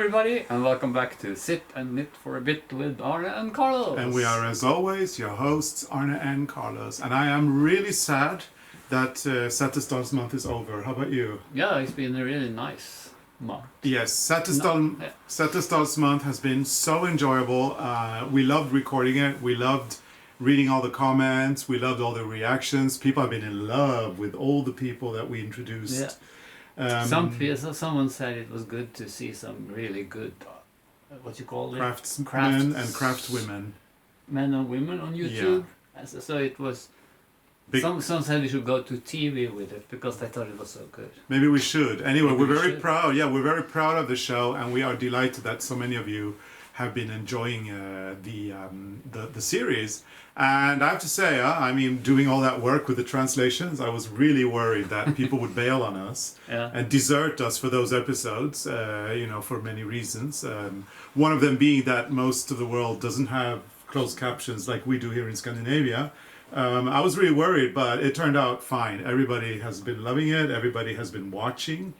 everybody, and welcome back to Sit and Knit for a Bit with Arne and Carlos. And we are, as always, your hosts, Arne and Carlos. And I am really sad that Setesdal's month is over. How about you? Yeah, it's been a really nice month. Yes, Setesdal's month has been so enjoyable. We loved recording it. We loved reading all the comments. We loved all the reactions. People have been in love with all the people that we introduced. Yeah. Someone said it was good to see some really good, what you call it? Craftsmen and craftwomen. Men and women on YouTube. Yeah. So it was... Some said we should go to TV with it because they thought it was so good. Maybe we should. Anyway, we're very proud. Yeah, we're very proud of the show, and we are delighted that so many of you have been enjoying the series. And I have to say, I mean, doing all that work with the translations, I was really worried that people would bail on us and desert us for those episodes, for many reasons. One of them being that most of the world doesn't have closed captions like we do here in Scandinavia. I was really worried, but it turned out fine. Everybody has been loving it. Everybody has been watching.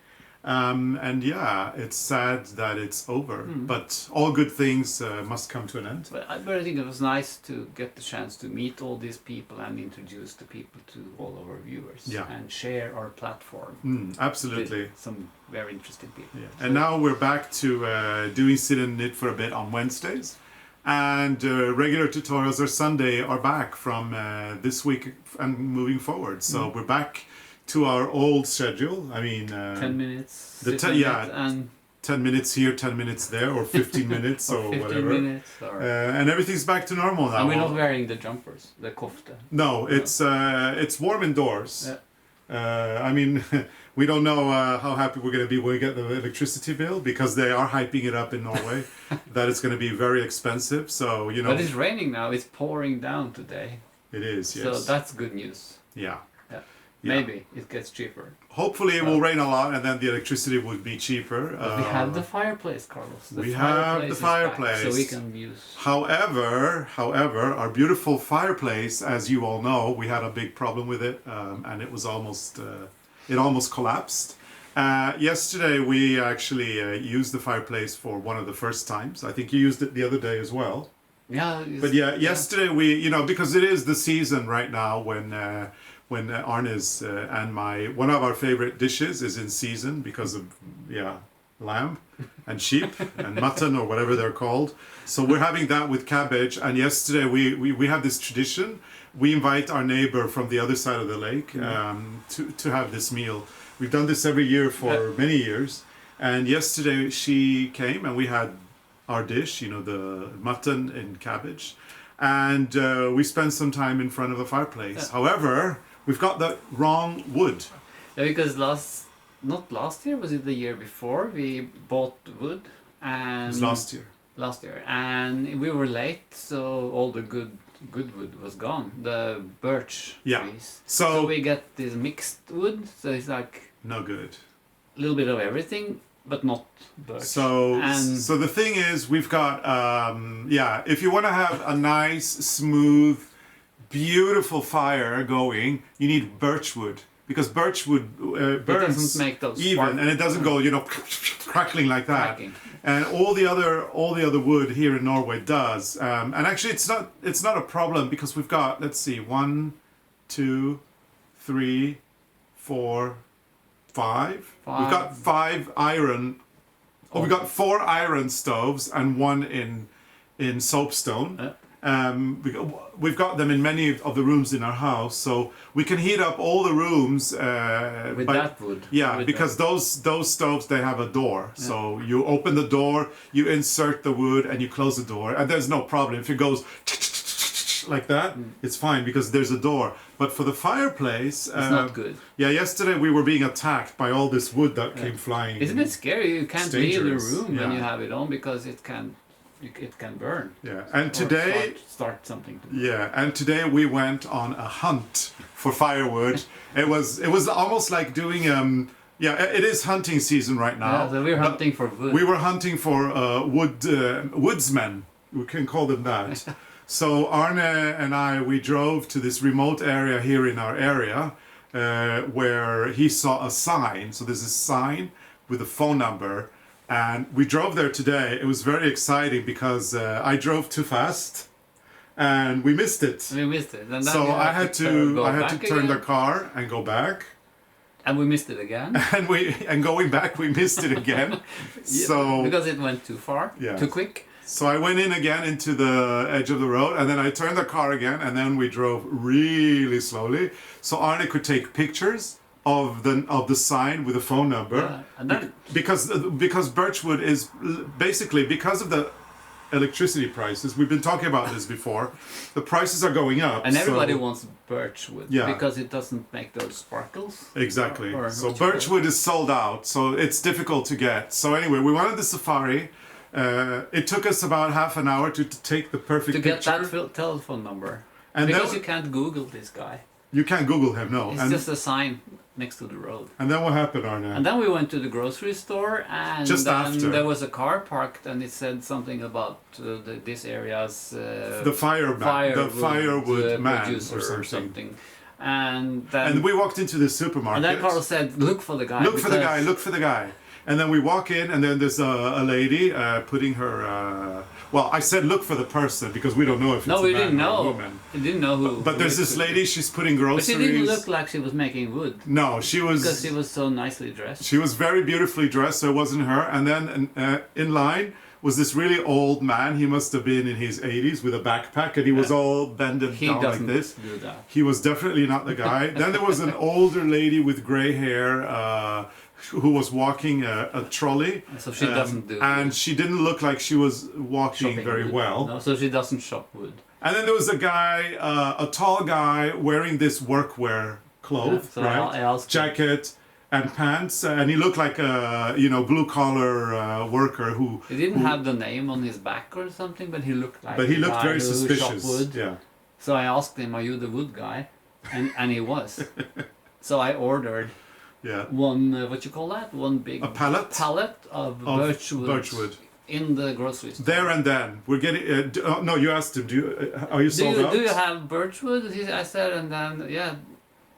And yeah, it's sad that it's over, but all good things must come to an end. But I think it was nice to get the chance to meet all these people and introduce the people to all of our viewers and share our platform. Absolutely. With some very interesting people. Yeah. So, and now we're back to doing Sit and Knit for a Bit on Wednesdays. And regular tutorials are back from this week and moving forward. So we're back to our old schedule. I mean, 10 minutes. 10 minutes here, 10 minutes there, or 15 minutes, or 15 whatever. Minutes, and everything's back to normal now. And we're not wearing the jumpers, the kofta. No, it's warm indoors. Yeah. I mean, we don't know how happy we're going to be when we get the electricity bill, because they are hyping it up in Norway that it's going to be very expensive. So But it's raining now. It's pouring down today. It is. Yes. So that's good news. Yeah. Maybe it gets cheaper. Hopefully it will rain a lot and then the electricity would be cheaper. But we have the fireplace, Carlos. We have the fireplace. So we can use... However, our beautiful fireplace, as you all know, we had a big problem with it, and it was almost collapsed. Yesterday we actually used the fireplace for one of the first times. I think you used it the other day as well. Yeah. But yesterday we, because it is the season right now when Arne's and one of our favorite dishes is in season because of lamb and sheep and mutton or whatever they're called. So we're having that with cabbage. And yesterday we have this tradition. We invite our neighbor from the other side of the lake to have this meal. We've done this every year for many years. And yesterday she came and we had our dish, the mutton and cabbage. And we spent some time in front of the fireplace. However, we've got the wrong wood. Yeah, because not last year, was it the year before? We bought wood and... It was last year. Last year. And we were late, so all the good wood was gone. The birch trees. So we get this mixed wood, so it's like... No good. A little bit of everything, but not birch. So the thing is, we've got... if you want to have a nice, smooth, beautiful fire going, you need birch wood, because birch wood burns, it doesn't make those even, and it doesn't go crackling like that. And all the other wood here in Norway does. And actually, it's not a problem, because we've got, let's see, 1, 2, 3, 4, 5. We've got 5 iron. Oh, we've got 4 iron stoves and 1 in soapstone. We've got them in many of the rooms in our house, so we can heat up all the rooms with that wood. Yeah, because those stoves, they have a door. Yeah. So you open the door, you insert the wood, and you close the door, and there's no problem. If it goes like that, it's fine because there's a door. But for the fireplace, it's not good. Yeah, yesterday we were being attacked by all this wood that came flying. Isn't it scary? You can't leave the room when you have it on, because it can burn. Yeah, and today start something. And today we went on a hunt for firewood. It was almost like doing it is hunting season right now. Yeah, so we're hunting for wood. We were hunting for woodsmen. We can call them that. So Arne and we drove to this remote area here in our area where he saw a sign. So there's a sign with a phone number And we drove there today. It was very exciting because I drove too fast and we missed it. We missed it. And so I had to turn the car and go back. And we missed it again. And going back, we missed it again. So because it went too far, too quick. So I went in again into the edge of the road, and then I turned the car again, and then we drove really slowly, so Arne could take pictures of the sign with the phone number. Yeah. And then, because Birchwood is basically, because of the electricity prices, we've been talking about this before, the prices are going up. And everybody wants birchwood because it doesn't make those sparkles. Exactly. So birchwood is sold out, so it's difficult to get. So anyway, we wanted the safari. It took us about half an hour to take the perfect picture. To get that telephone number. And because you can't Google this guy. You can't Google him, no. It's just a sign next to the road. And then what happened, Arne? And then we went to the grocery store, and just after there was a car parked, and it said something about this area's the firewood man or something. And then we walked into the supermarket. And then Carlos said, "Look for the guy. Look for the guy. Look for the guy." And then we walk in, and then there's a lady putting her. Well, I said look for the person because we don't know if it's a man or a woman. We didn't know who. But there's this lady. She's putting groceries. But she didn't look like she was making wood. No, she was. Because she was so nicely dressed. She was very beautifully dressed, so it wasn't her. And then in line was this really old man. He must have been in his 80s with a backpack, and he was all bended down like this. Do that. He was definitely not the guy. Then there was an older lady with gray hair. Who was walking a trolley. So she doesn't do and wood. She didn't look like she was walking Shopping very wood. well. No, so she doesn't shop wood. And then there was a guy, a tall guy, wearing this workwear clothes, so right? I asked jacket and pants, and he looked like a blue collar worker who. He didn't have the name on his back or something, but he looked like. But he looked very suspicious. Wood. Yeah. So I asked him, "Are you the wood guy?" And he was. So I ordered. Yeah. One what you call that? One big pallet of birchwood in the grocery store. There and then we're getting. No, you asked him. Are you sold out? Do you have birchwood? I said, and then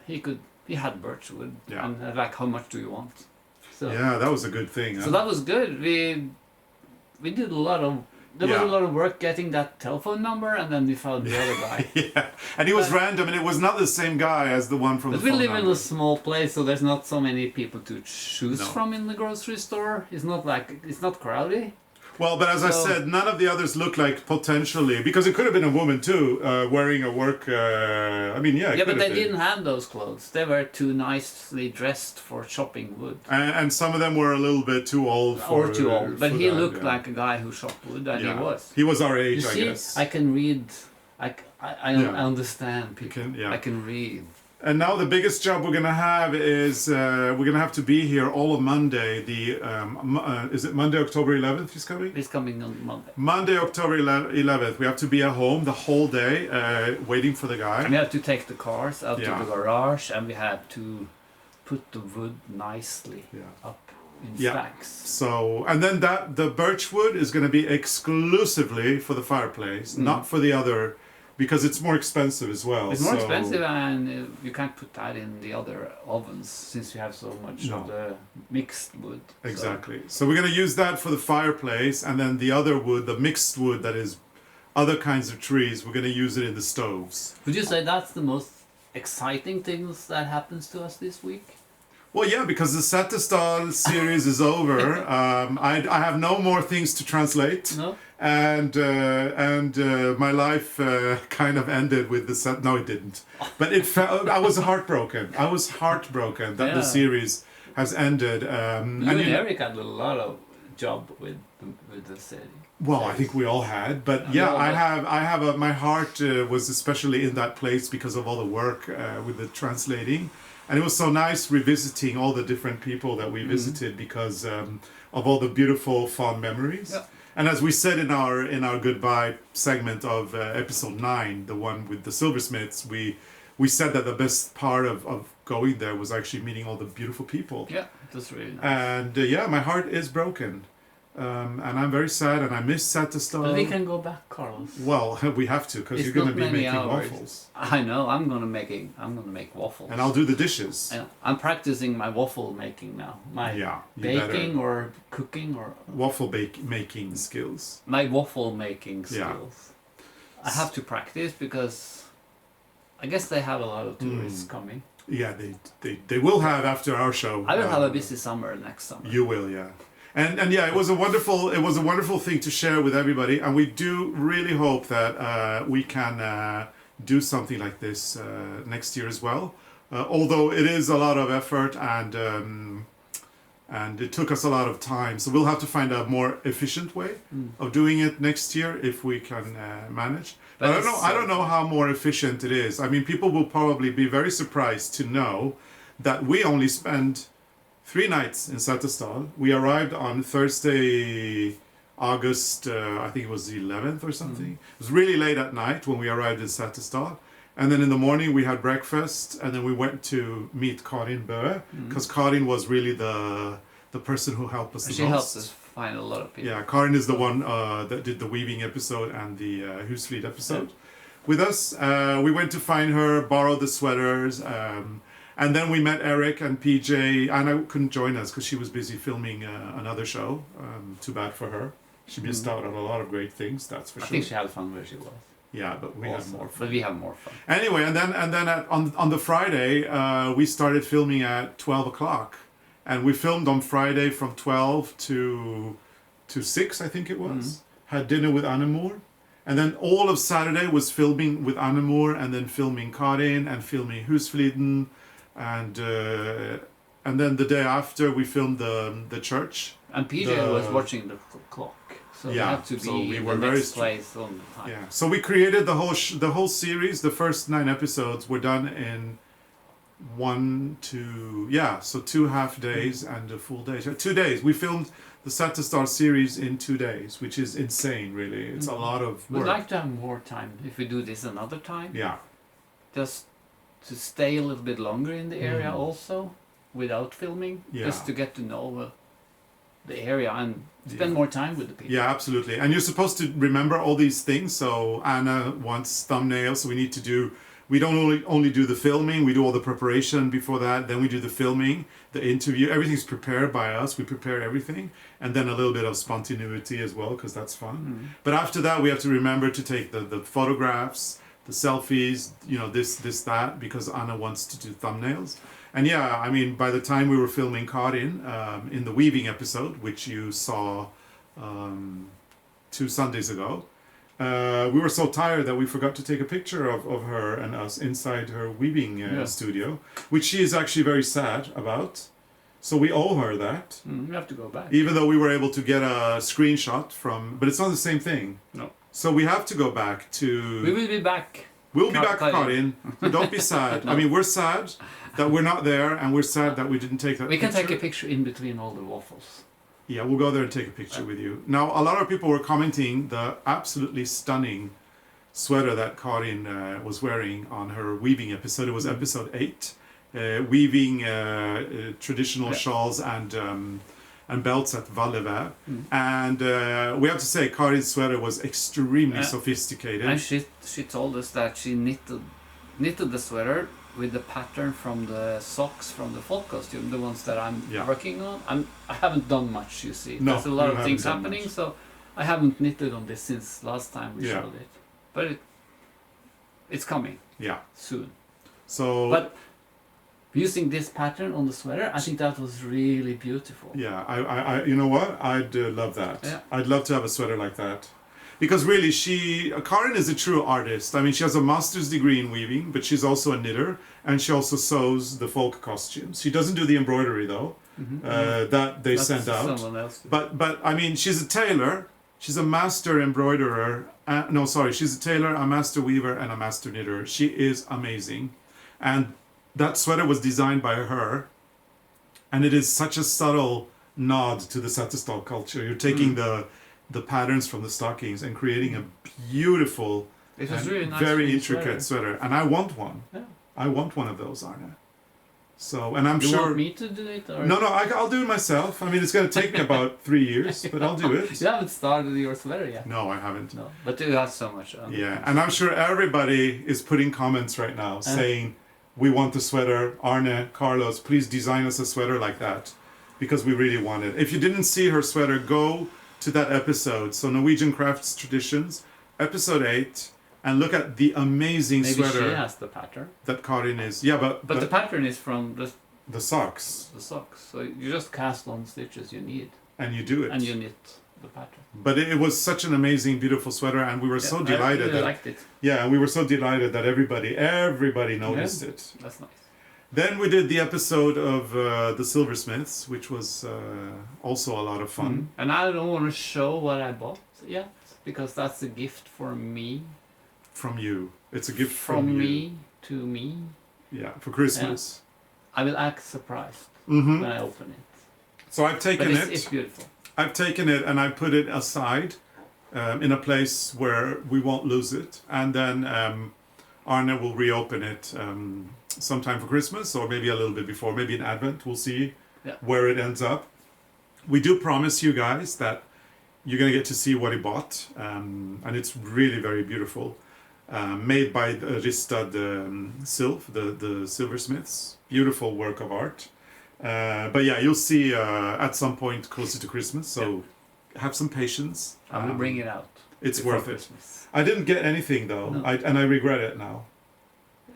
he had birchwood. Yeah. And like, how much do you want? So yeah, that was a good thing. So that was good. We did a lot of. There was a lot of work getting that telephone number, and then we found the other guy. Yeah, and he was random, and it was not the same guy as the one from the phone number. But we live in a small place, so there's not so many people to choose from in the grocery store. It's not crowded. Well, but as I said, none of the others look like potentially, because it could have been a woman too, wearing a work. Yeah, but they didn't have those clothes. They were too nicely dressed for chopping wood. And some of them were a little bit too old for. Or too old, but he looked like a guy who chopped wood, and he was. He was our age, I guess. I can read. I understand people. I can read. And now the biggest job we're gonna have is we're gonna have to be here all of Monday. Is it Monday, October 11th? He's coming. He's coming on Monday. Monday, October 11th. We have to be at home the whole day, waiting for the guy. And we have to take the cars out to the garage, and we have to put the wood nicely up in stacks. So, and then the birch wood is going to be exclusively for the fireplace, not for the other. Because it's more expensive as well. It's more expensive, and you can't put that in the other ovens since you have so much of the mixed wood. Exactly. So we're going to use that for the fireplace, and then the other wood, the mixed wood that is other kinds of trees, we're going to use it in the stoves. Would you say that's the most exciting things that happens to us this week? Well, yeah, because the Setesdal series is over. I have no more things to translate. No. And my life kind of ended with the set. No, it didn't. But it felt. I was heartbroken. That the series has ended. You and Eric had a lot of job with the series. Well, I think we all had, but I have my heart was especially in that place because of all the work with the translating. And it was so nice revisiting all the different people that we visited because of all the beautiful, fond memories. Yeah. And as we said in our goodbye segment of episode 9, the one with the silversmiths, we said that the best part of going there was actually meeting all the beautiful people. Yeah, that's really nice. And my heart is broken. And I'm very sad, and I miss Setesdal. But we can go back, Carlos. Well, we have to, because you're going to be making waffles. I know. I'm gonna make waffles. And I'll do the dishes. And I'm practicing my waffle making now. My baking or cooking or waffle making skills. My waffle making skills. I have to practice because I guess they have a lot of tourists coming. Yeah, they will have after our show. I will have a busy summer next summer. You will, yeah. And yeah, it was a wonderful thing to share with everybody, and we do really hope that we can do something like this next year as well. Although it is a lot of effort and it took us a lot of time, so we'll have to find a more efficient way of doing it next year if we can manage. But I don't know how more efficient it is. I mean, people will probably be very surprised to know that we only spend 3 nights in Setesdal. We arrived on Thursday, August, I think it was the 11th or something. It was really late at night when we arrived in Setesdal. And then in the morning we had breakfast, and then we went to meet Karin Bø, because Karin was really the person who helped us the most. She helped us find a lot of people. Yeah, Karin is the one that did the weaving episode and the Husflid episode with us. We went to find her, borrowed the sweaters, and then we met Eric and PJ. Anna couldn't join us because she was busy filming another show. Too bad for her. She missed out on a lot of great things, that's for sure. I think she had fun where she was. Yeah, but we had more fun. But we have more fun. Anyway, and then on the Friday, we started filming at 12 o'clock. And we filmed on Friday from 12 to 6, I think it was. Had dinner with Annemor. And then all of Saturday was filming with Annemor, and then filming Karin and filming Husfliden. And then the day after we filmed the church. And PJ was watching the clock. So we have to be in the next place on the time. Yeah. So we created the whole series. The first 9 episodes were done in 2 half days and a full day. 2 days. We filmed the Setesdal series in 2 days, which is insane, really. It's a lot of work. We'd like to have more time if we do this another time. Yeah. Just to stay a little bit longer in the area also, without filming. Yeah. Just to get to know the area and spend more time with the people. Yeah, absolutely. And you're supposed to remember all these things. So Anna wants thumbnails, so we don't only do the filming, we do all the preparation before that, then we do the filming, the interview, everything's prepared by us, we prepare everything, and then a little bit of spontaneity as well, because that's fun. But after that, we have to remember to take the photographs, the selfies, this, that, because Anna wants to do thumbnails. And yeah, I mean, by the time we were filming Karin in the weaving episode, which you saw 2 Sundays ago, we were so tired that we forgot to take a picture of her and us inside her weaving studio, which she is actually very sad about. So we owe her that. We have to go back. Even though we were able to get a screenshot but it's not the same thing. No. So we have to go back to... We will be back. We'll be back, Karin. Don't be sad. No. I mean, we're sad that we're not there, and we're sad that we didn't take that picture. We can take a picture in between all the waffles. Yeah, we'll go there and take a picture with you. Now, a lot of people were commenting the absolutely stunning sweater that Karin was wearing on her weaving episode. It was episode 8, weaving traditional shawls and belts at Vallever. And we have to say, Karin's sweater was extremely sophisticated. And she told us that she knitted the sweater with the pattern from the socks from the folk costume, the ones that I'm working on. I haven't done much, you see. No, there's a lot of things happening, so I haven't knitted on this since last time we showed it. But it's coming. Yeah. Soon. But using this pattern on the sweater, I think that was really beautiful. Yeah, I you know what? I'd love that. Yeah. I'd love to have a sweater like that. Because really, Karin is a true artist. I mean, she has a master's degree in weaving, but she's also a knitter, and she also sews the folk costumes. She doesn't do the embroidery, though, that they send out. Someone else. But I mean, she's a tailor. She's a master embroiderer. She's a tailor, a master weaver, and a master knitter. She is amazing. And that sweater was designed by her, and it is such a subtle nod to the Setesdal culture. You're taking the patterns from the stockings and creating a beautiful, really nice, very intricate sweater. And I want one. Yeah. I want one of those, Arne. So, and I'm you sure... want me to do it? Or? No, I'll do it myself. I mean, it's going to take me about 3 years, but I'll do it. You haven't started your sweater yet. No, I haven't. No, but you have so much. Yeah, and I'm sure everybody is putting comments right now saying, we want the sweater. Arne, Carlos, please design us a sweater like that, because we really want it. If you didn't see her sweater, go to that episode. So Norwegian Crafts Traditions, episode 8, and look at the amazing sweater. Maybe she has the pattern. That Karin is. Yeah, but the pattern is from the socks. The socks. So you just cast on stitches you need. And you do it. And you knit the pattern. But it was such an amazing, beautiful sweater, and we were so delighted. I really liked it. Yeah, and we were so delighted that everybody noticed it. That's nice. Then we did the episode of the Silversmiths, which was also a lot of fun. Mm-hmm. And I don't want to show what I bought yet, because that's a gift for me. From you. It's a gift from you. me to me. Yeah, for Christmas. Yeah. I will act surprised when I open it. So I've taken it. It's beautiful. I've taken it and I put it aside in a place where we won't lose it. And then Arne will reopen it sometime for Christmas, or maybe a little bit before, maybe in Advent. We'll see where it ends up. We do promise you guys that you're going to get to see what he bought. And it's really very beautiful. Made by Ristad Silv, the silversmiths. Beautiful work of art. But yeah, you'll see at some point closer to Christmas. So have some patience. I will bring it out. It's worth Christmas. it. I didn't get anything though, No. and I regret it now.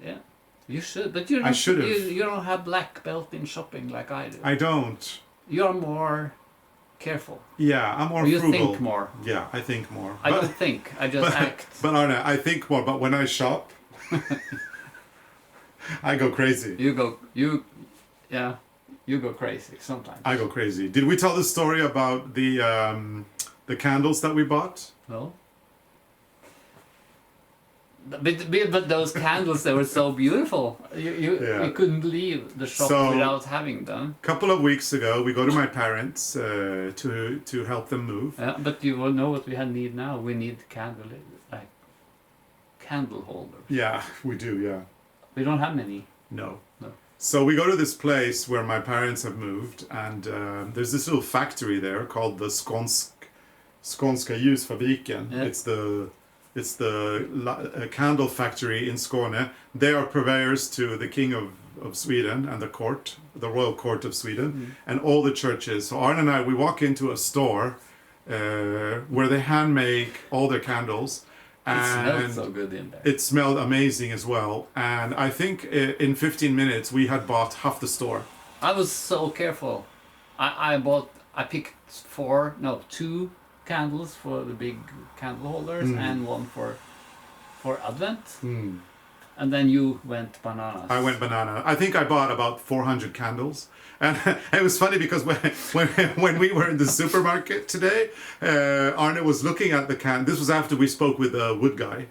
Yeah, you should, but you don't have black belt in shopping like I do. I don't. You're more careful. Yeah, I'm more you frugal. think more. Yeah, I think more. I don't think. I just act. But Arne, I think more. But when I shop, I go crazy. You go crazy sometimes. I go crazy. Did we tell the story about the candles that we bought? No. But those candles, they were so beautiful. You couldn't leave the shop without having them. A couple of weeks ago, we go to my parents to help them move. Yeah, but you will know what we need now. We need candle holders. Yeah, we do. Yeah. We don't have many. No. So we go to this place where my parents have moved, and there's this little factory there called the Skånska Ljusfabriken. Yeah. It's the candle factory in Skåne. They are purveyors to the King of Sweden and the Royal Court of Sweden, and all the churches. So Arne and I, we walk into a store where they hand make all their candles. It smelled so good in there. It smelled amazing as well. And I think in 15 minutes we had bought half the store. I was so careful. I picked 2 candles for the big candle holders and one for Advent. And then you went bananas. I went banana. I think I bought about 400 candles. And it was funny because when we were in the supermarket today, Arne was looking at the can. This was after we spoke with the wood guy.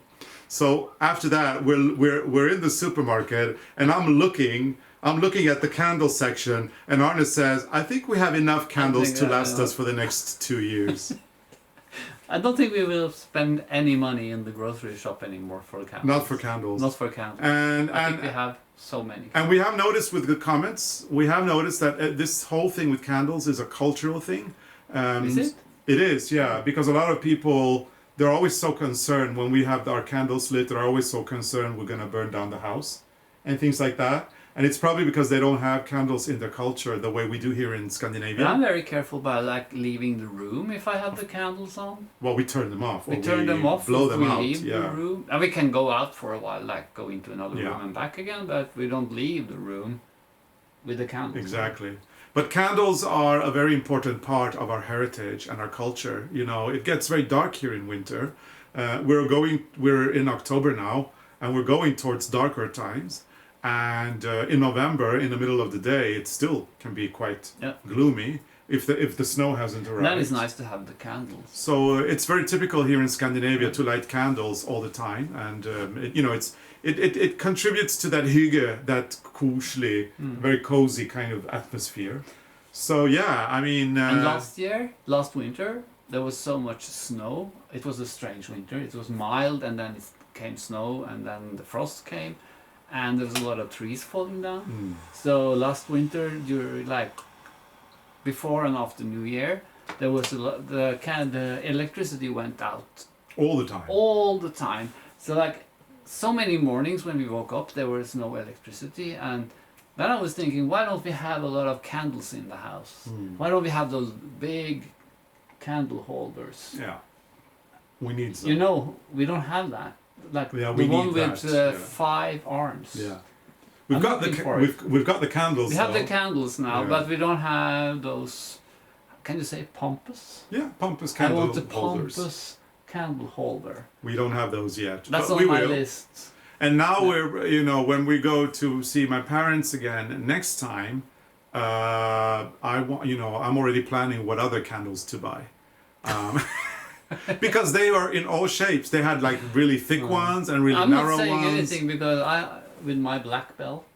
So after that, we're in the supermarket, and I'm looking at the candle section, and Arne says, "I think we have enough candles to last us for the next 2 years." I don't think we will spend any money in the grocery shop anymore for candles. Not for candles. Not for candles. And I think we have so many. And we have noticed with the comments, that this whole thing with candles is a cultural thing. Is it? It is, yeah, because a lot of people, they're always so concerned when we have our candles lit. They're always so concerned we're going to burn down the house and things like that. And it's probably because they don't have candles in their culture the way we do here in Scandinavia. I'm very careful about leaving the room if I have the candles on. Well, we turn them off. We turn them off. Blow them out. Leave the room. And we can go out for a while, go into another room and back again, but we don't leave the room with the candles. Exactly. But candles are a very important part of our heritage and our culture. You know, it gets very dark here in winter. We're in October now, and we're going towards darker times. And in November, in the middle of the day, it still can be quite gloomy if the snow hasn't arrived. That is nice to have the candles. So it's very typical here in Scandinavia to light candles all the time, and it contributes to that hygge, that koselig, very cozy kind of atmosphere. So yeah, I mean. And last winter, there was so much snow. It was a strange winter. It was mild, and then it came snow, and then the frost came. and there was a lot of trees falling down. So last winter, during like before and after New Year, there was the electricity went out All the time. all the time. So like so many mornings when we woke up, there was no electricity, and then I was thinking, why don't we have a lot of candles in the house? Why don't we have those big candle holders? Yeah. We need some. You know, we don't have that. Like Yeah, the we one need with that, yeah. 5 arms. Yeah. I'm looking for it. We've got the candles. We have the though. candles now, Yeah. but we don't have those. Can you say pompous? Yeah, pompous I candle want the holders. pompous candle holder. We don't have those yet. That's but on we my will. list. And now Yeah. we're, when we go to see my parents again next time, I'm already planning what other candles to buy. Because they are in all shapes. They had like really thick ones and really I'm narrow not saying ones. anything because with my black belt.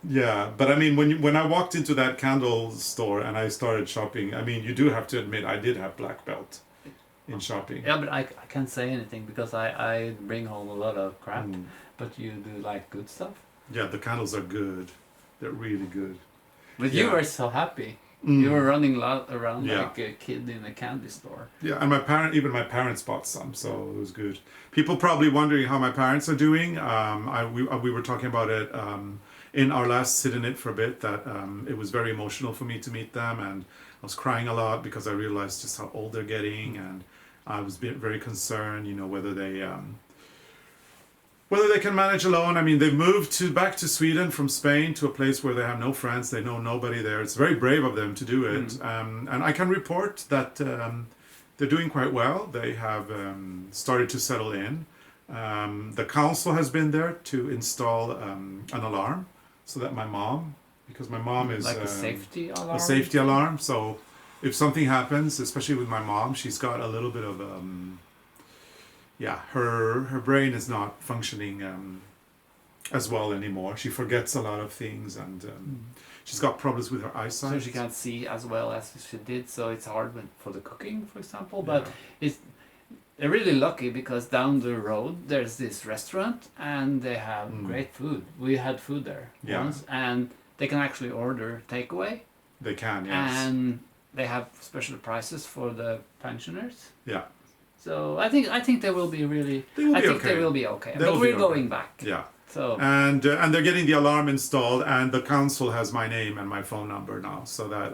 Yeah, but I mean, when I walked into that candle store and I started shopping, I mean, you do have to admit I did have black belt in shopping. Yeah, but I can't say anything because I bring home a lot of crap. But you do like good stuff. Yeah, the candles are good. They're really good. But Yeah. you were so happy. You were running around Yeah. like a kid in a candy store. Yeah, and even my parents bought some, so it was good. People probably wondering how my parents are doing. We were talking about it in our last sit in it for a bit, that it was very emotional for me to meet them, and I was crying a lot because I realized just how old they're getting, and I was very concerned, whether they can manage alone. I mean, they've moved back to Sweden from Spain to a place where they have no friends, they know nobody there. It's very brave of them to do it. And I can report that they're doing quite well. They have started to settle in. The council has been there to install an alarm so that because my mom is... Like a safety alarm? A safety alarm. So if something happens, especially with my mom, she's got a little bit of... her brain is not functioning as well anymore. She forgets a lot of things, and she's got problems with her eyesight. So she can't see as well as she did, so it's hard for the cooking, for example. But they're really lucky because down the road there's this restaurant and they have great food. We had food there once, and they can actually order takeaway. They can, yes. And they have special prices for the pensioners. Yeah. So I think they will be really. They will be okay. But we're going back. Yeah. So and they're getting the alarm installed, and the council has my name and my phone number now, so that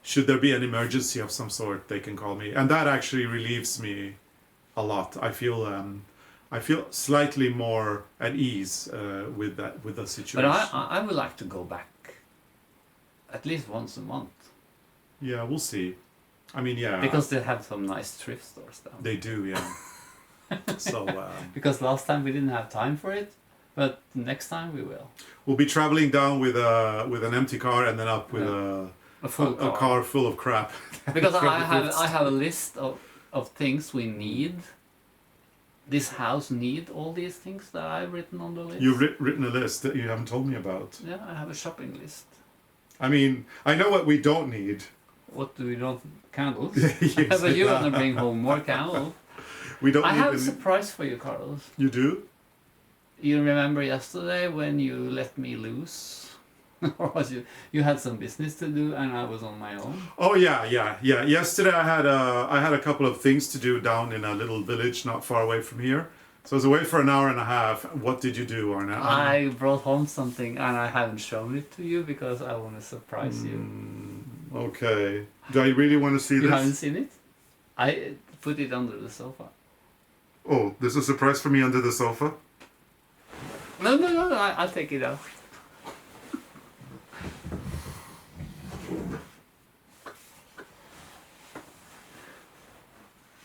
should there be an emergency of some sort, they can call me, and that actually relieves me a lot. I feel slightly more at ease with the situation. But I would like to go back at least once a month. Yeah, we'll see. I mean, yeah. Because they have some nice thrift stores down. They do, yeah. So. Because last time we didn't have time for it, but next time we will. We'll be traveling down with an empty car and then up with a car full of crap. Because I have a list of things we need. This house need all these things that I've written on the list. You've written a list that you haven't told me about. Yeah, I have a shopping list. I mean, I know what we don't need. What do we don't? Candles? Yes, But you want to bring home more candles. We don't. I have a surprise for you, Carlos. You do? You remember yesterday when you let me loose? Or was you had some business to do and I was on my own? Oh yeah. Yesterday I had a couple of things to do down in a little village not far away from here. So I was away for an hour and a half. What did you do, Arne? I brought home something and I haven't shown it to you because I want to surprise you. Okay. Do I really want to see this? You haven't seen it? I put it under the sofa. Oh, there's a surprise for me under the sofa? No, I'll take it out.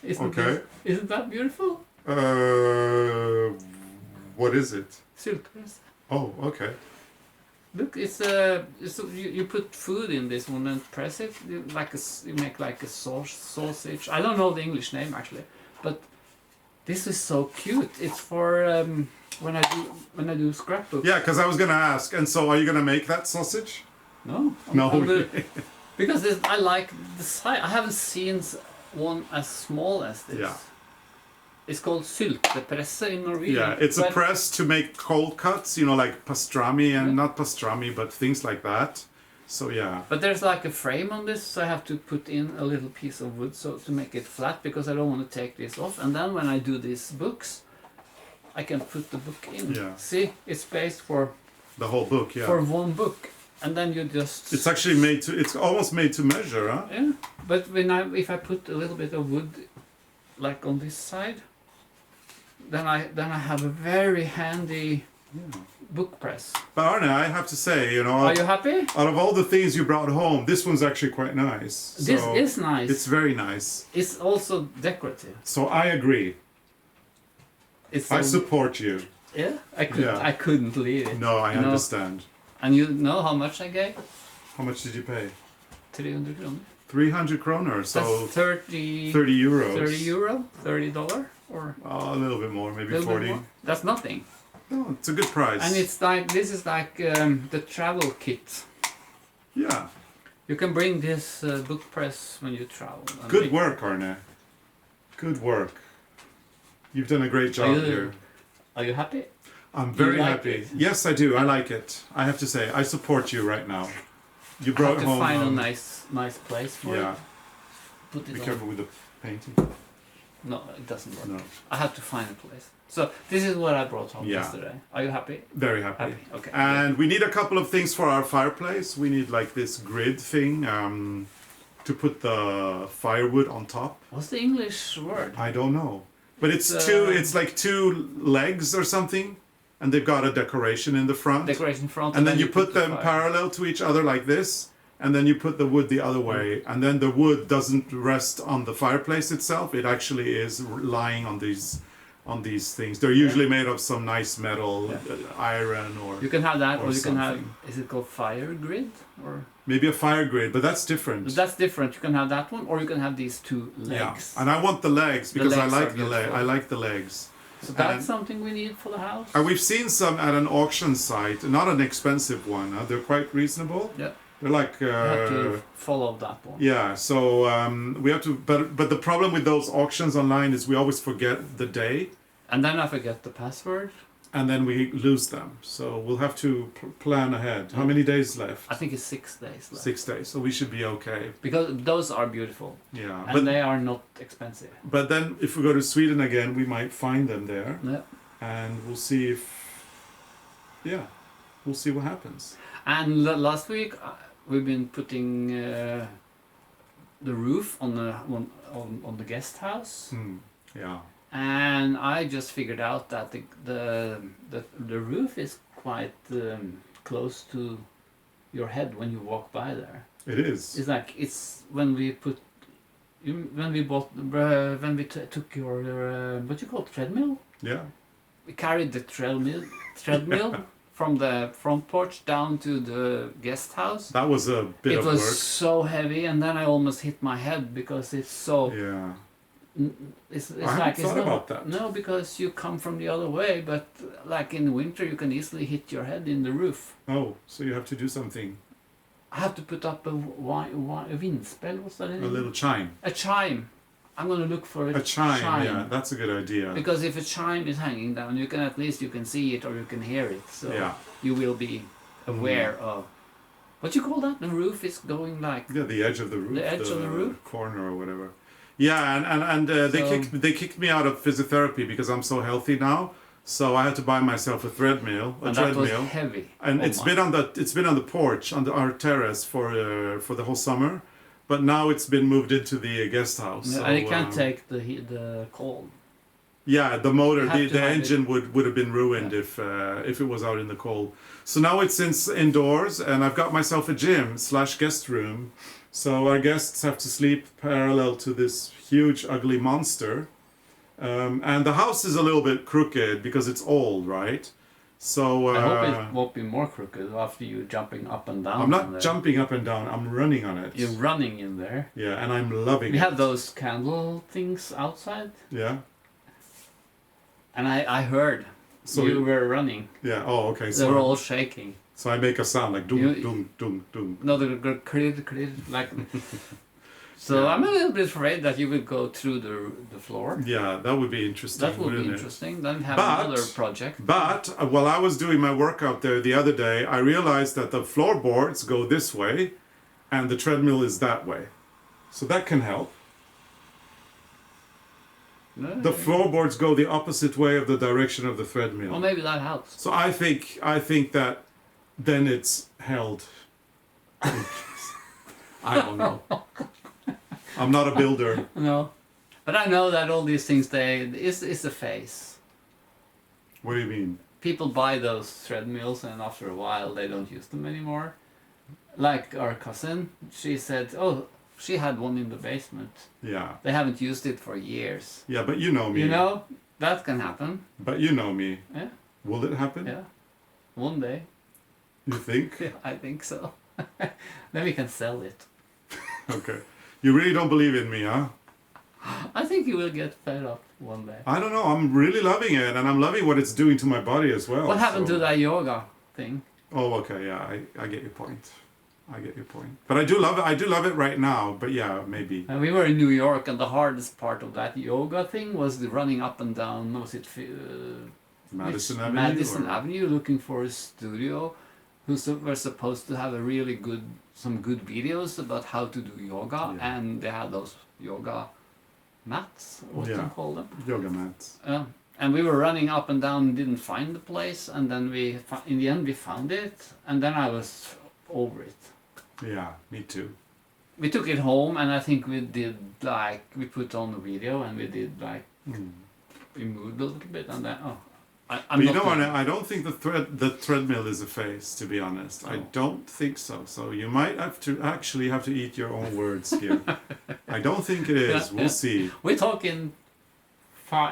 Isn't that beautiful? What is it? Sylters. Oh, okay. Look, you put food in this one and press it. You make like a sausage. I don't know the English name actually, but this is so cute. It's for when I do scrapbook. Yeah, because I was gonna ask. And so, are you gonna make that sausage? No. No. Because I like the size. I haven't seen one as small as this. Yeah. It's called syltepresse in Norwegian. Yeah, it's a press to make cold cuts, you know, like pastrami and not pastrami, but things like that. So yeah. But there's like a frame on this, so I have to put in a little piece of wood so to make it flat, because I don't want to take this off. And then when I do these books, I can put the book in. Yeah. See, it's spaced for the whole book, yeah. For one book, and then you just. It's actually made to. It's almost made to measure, huh? Yeah, but if I put a little bit of wood, like on this side, then I have a very handy book press. But Arne, I have to say, you know, are you happy? Out of all the things you brought home, this one's actually quite nice. This is nice. It's very nice. It's also decorative. So I agree. I support you. Yeah, I couldn't leave it. No, I understand. And you know how much I gave? How much did you pay? 300 kroner. 300 kroner, so that's 30 euros. 30 euro? $30? Or a little bit more, maybe 40. More. That's nothing. No, it's a good price. And it's like, this is like the travel kit. Yeah. You can bring this book press when you travel. Good work, Arne. Good work. You've done a great job here. Are you happy? I'm very happy. It? Yes, I do. I like it. I have to say, I support you right now. You brought home. I have to find a nice place for it. Put it Be on. careful with the painting. No, it doesn't work. No. I have to find a place. So this is what I brought home yesterday. Are you happy? Very happy. Okay. And we need a couple of things for our fireplace. We need like this grid thing to put the firewood on top. What's the English word? I don't know. But it's like two legs or something, and they've got a decoration in the front. Decoration front. And then you put them parallel to each other like this, and then you put the wood the other way, and then the wood doesn't rest on the fireplace itself. It actually is lying on these things. They're usually made of some nice metal, iron or. You can have that, or you something. can have. Is it called fire grid or? Maybe a fire grid, but that's different. But that's different. You can have that one, or you can have these two legs. Yeah, and I want the legs because I like the legs. I like the legs. So that's something we need for the house. And we've seen some at an auction site, not an expensive one. They're quite reasonable. Yeah. They're like. You have to follow that one. Yeah, so we have to. But the problem with those auctions online is we always forget the day. And then I forget the password. And then we lose them. So we'll have to plan ahead. How many days left? I think it's 6 days left. 6 days, so we should be okay. Because those are beautiful. Yeah. And they are not expensive. But then if we go to Sweden again, we might find them there. Yeah. And we'll see if... Yeah, we'll see what happens. And last week, we've been putting the roof on the guest house. Yeah. And I just figured out that the roof is quite close to your head when you walk by there. It is. It's like when we took your what you call it, treadmill. Yeah. We carried the treadmill from the front porch down to the guest house. That was a bit of work. It was so heavy, and then I almost hit my head because it's so. Yeah. It's I like haven't thought about that. No, because you come from the other way, but like in winter you can easily hit your head in the roof. Oh, so you have to do something. I have to put up a vindspel, what's that? A little chime. A chime. I'm gonna look for a chime. Yeah, that's a good idea. Because if a chime is hanging down, you can at least see it or you can hear it. So you will be aware of what you call that. The roof is going like the edge of the roof. The edge of the roof, corner or whatever. Yeah, and they kicked me out of physiotherapy because I'm so healthy now. So I had to buy myself a treadmill. That was heavy. And it's been on the porch on our terrace for the whole summer, but now it's been moved into the guest house. Yeah, so, and it can't take the cold. Yeah, the motor, the engine would have been ruined if it was out in the cold. So now it's indoors, and I've got myself a gym / guest room. So our guests have to sleep parallel to this huge, ugly monster. And the house is a little bit crooked because it's old, right? So I hope it won't be more crooked after you jumping up and down. I'm not jumping up and down. I'm running on it. You're running in there. Yeah, and I'm loving it. We have those candle things outside. Yeah. And I heard you were running. Yeah. Oh, okay. They were all shaking. So I make a sound like doom, doom, doom, doom. No, they're like. So Yeah. I'm a little bit afraid that you will go through the floor. Yeah, that would be interesting. That would be wouldn't it? interesting. Then have But- another project. But while I was doing my workout there the other day, I realized that the floorboards go this way and the treadmill is that way. So that can help. No, The floorboards go the opposite way of the direction of the treadmill. well, maybe that helps. So I think that then it's held. I don't know. I'm not a builder. No, but I know that all these things it's a phase. What do you mean? People buy those treadmills and after a while they don't use them anymore. Like our cousin, she said, oh, she had one in the basement. Yeah. They haven't used it for years. Yeah, but you know me. You know, that can happen. But you know me. Yeah, Will it happen? yeah. One day. You think? Yeah, I think so. Then we can sell it. Okay. You really don't believe in me, huh? I think you will get fed up one day. I don't know. I'm really loving it, and I'm loving what it's doing to my body as well. What happened so- to that yoga thing? Oh, okay. Yeah, I get your point. I get your point. But I do love it. I do love it right now. But yeah, maybe. And we were in New York, and the hardest part of that yoga thing was the running up and down. Was it Madison which- Avenue. Madison or- Avenue, looking for a studio who were supposed to have a really some good videos about how to do yoga, Yeah. and they had those yoga mats, what do Yeah. you call them? Yoga mats. And we were running up and down, didn't find the place, and then in the end we found it, and then I was over it. Yeah, me too. We took it home, and I think we did we put on the video, and we did we moved a little bit, and then I'm But you not know what? doing- I don't think the treadmill is a phase. To be honest, I Oh. don't think so. So you might have to eat your own words here. I don't think it is. Yeah, We'll yeah. see. We're talking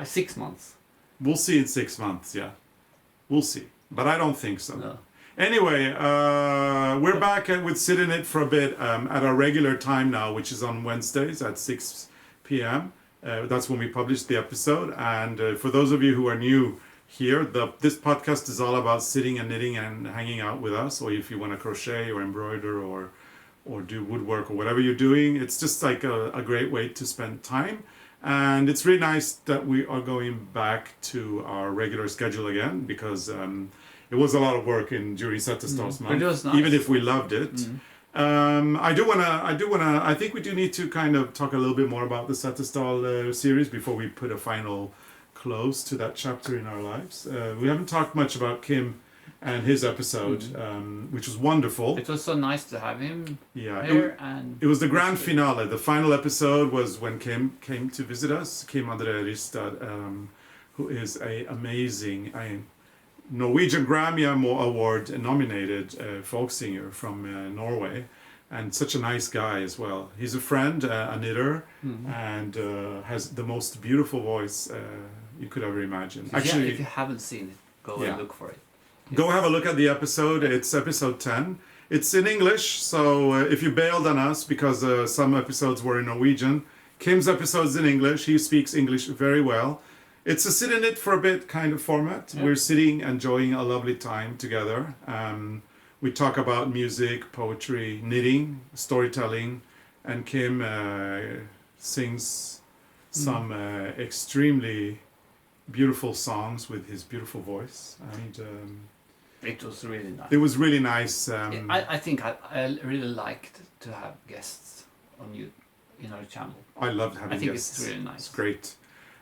6 months. We'll see in 6 months. Yeah, we'll see. But I don't think so. No. Anyway, we're back with Sit In It for a bit at our regular time now, which is on Wednesdays at 6 p.m. That's when we publish the episode. And for those of you who are new here, this podcast is all about sitting and knitting and hanging out with us. Or if you want to crochet or embroider or do woodwork or whatever you're doing, it's just like a great way to spend time. And it's really nice that we are going back to our regular schedule again because it was a lot of work during Setesdal's But month, it was nice. even if we loved it. I think we do need to kind of talk a little bit more about the Setesdal series before we put a final close to that chapter in our lives. We haven't talked much about Kim and his episode, which was wonderful. It was so nice to have him Yeah, here, and it was the grand finale. The final episode was when Kim came to visit us. Kim André Ristad, who is a amazing Norwegian Grammy Award nominated folk singer from Norway, and such a nice guy as well. He's a friend, a knitter, and has the most beautiful voice you could ever imagine. Actually, if you haven't seen it, go Yeah. and look for it. go have a look at the episode. It's episode 10. It's in English, so if you bailed on us because some episodes were in Norwegian, Kim's episode's in English. He speaks English very well. It's a sit in it for a bit kind of format. Yeah. We're sitting, enjoying a lovely time together. We talk about music, poetry, knitting, storytelling, and Kim sings some extremely beautiful songs with his beautiful voice. And It was really nice. it was really nice. I think I really liked to have guests on you in our channel. I loved having I think guests. it's really nice. It's great.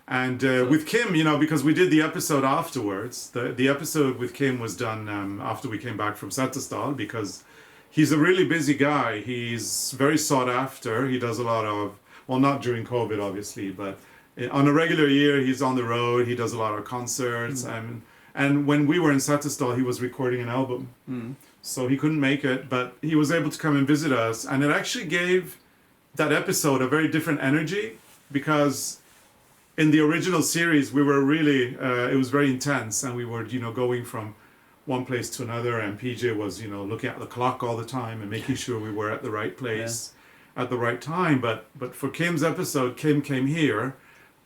And with Kim, because we did the episode afterwards, the episode with Kim was done after we came back from Setesdal, because he's a really busy guy. He's very sought after. He does a lot of, well, not during COVID, obviously, but on a regular year, he's on the road. He does a lot of concerts. And when we were in Setesdal, he was recording an album. So he couldn't make it, but he was able to come and visit us. And it actually gave that episode a very different energy, because in the original series, we were really, it was very intense, and we were, going from one place to another, and PJ was, looking at the clock all the time and making sure we were at the right place at the right time. But for Kim's episode, Kim came here,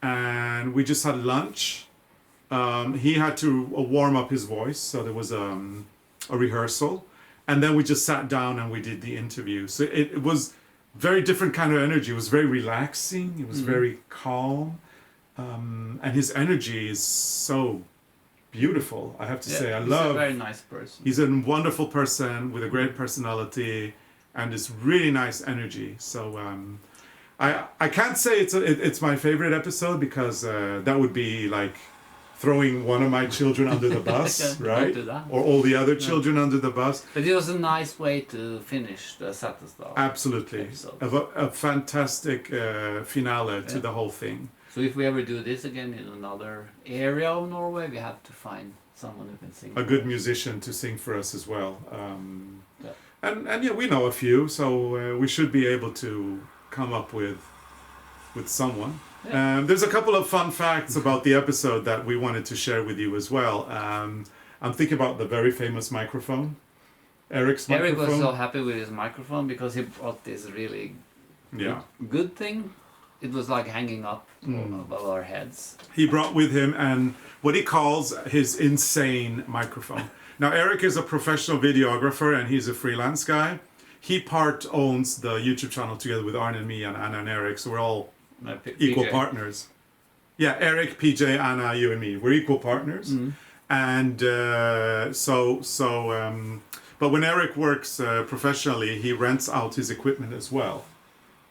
and we just had lunch. He had to warm up his voice, so there was a rehearsal, and then we just sat down and we did the interview. So it was very different kind of energy. It was very relaxing. It was very calm. And his energy is so beautiful, I have to say. He's a very nice person. He's a wonderful person with a great personality and this really nice energy. So I can't say it's my favorite episode because that would be like throwing one of my children under the bus, right? Or all the other children under the bus. But it was a nice way to finish the Setesdal. Absolutely. A fantastic finale to the whole thing. So if we ever do this again in another area of Norway, we have to find someone who can sing. A good musician to sing for us as well. And yeah, we know a few, so we should be able to come up with someone. Yeah. There's a couple of fun facts about the episode that we wanted to share with you as well. I'm thinking about the very famous microphone, Eric's microphone. Eric was so happy with his microphone because he brought this really good thing. It was like hanging up above our heads. He brought with him and what he calls his insane microphone. Now, Eric is a professional videographer and he's a freelance guy. He part owns the YouTube channel together with Arne and me and Anna and Eric, so we're all equal partners. Yeah, Eric, PJ, Anna, you and me. We're equal partners. And but when Eric works professionally, he rents out his equipment as well.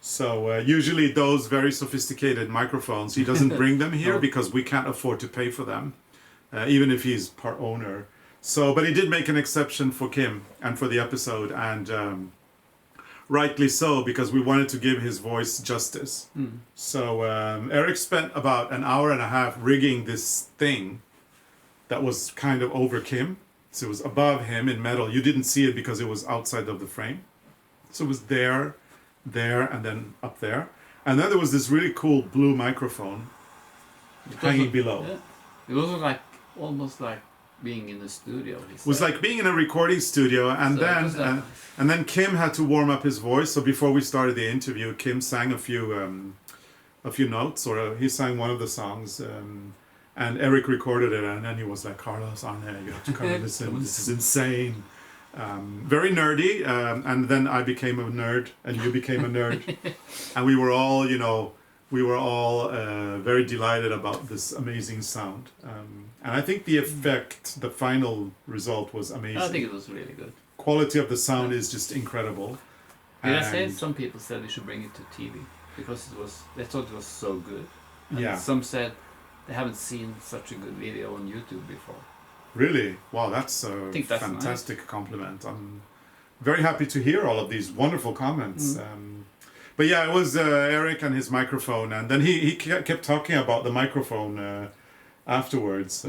So usually those very sophisticated microphones, he doesn't bring them here because we can't afford to pay for them, even if he's part owner. So, but he did make an exception for Kim and for the episode, and rightly so, because we wanted to give his voice justice. So Eric spent about an hour and a half rigging this thing that was kind of over Kim. So it was above him in metal. You didn't see it because it was outside of the frame. So it was there, and then up there. And then there was this really cool blue microphone hanging below. Yeah. It was like almost like being in the studio. It was like being in a recording studio, and so then Kim had to warm up his voice. So before we started the interview, Kim sang a few notes, or he sang one of the songs, and Eric recorded it, and then he was like, "Carlos, Arne, you have to come and listen. This is insane." Very nerdy, and then I became a nerd, and you became a nerd, and we were all, very delighted about this amazing sound. And I think the effect, the final result was amazing. I think it was really good. Quality of the sound is just incredible. Did I say some people said we should bring it to TV because they thought it was so good. And some said they haven't seen such a good video on YouTube before. Really? Wow, that's a fantastic compliment. I'm very happy to hear all of these wonderful comments. But yeah, it was Eric and his microphone, and then he kept talking about the microphone afterwards.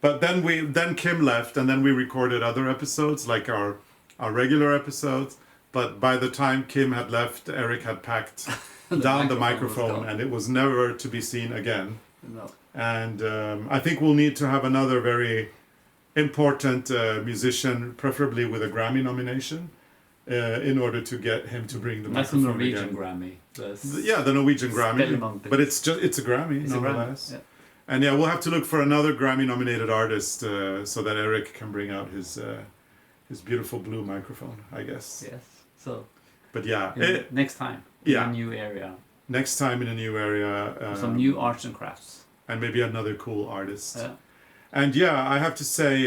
But then Kim left, and then we recorded other episodes, like our regular episodes. But by the time Kim had left, Eric had packed down the microphone, and it was never to be seen again. No. And I think we'll need to have another very important musician, preferably with a Grammy nomination, in order to get him to bring the microphone again. That's a Norwegian Grammy. The Norwegian Grammy. But it's a Grammy, nonetheless. Yeah. And yeah, we'll have to look for another Grammy-nominated artist so that Eric can bring out his beautiful blue microphone, I guess. Yes. So. But yeah. Next time. In a new area. Next time in a new area. Some new arts and crafts. And maybe another cool artist. Yeah. And yeah, I have to say,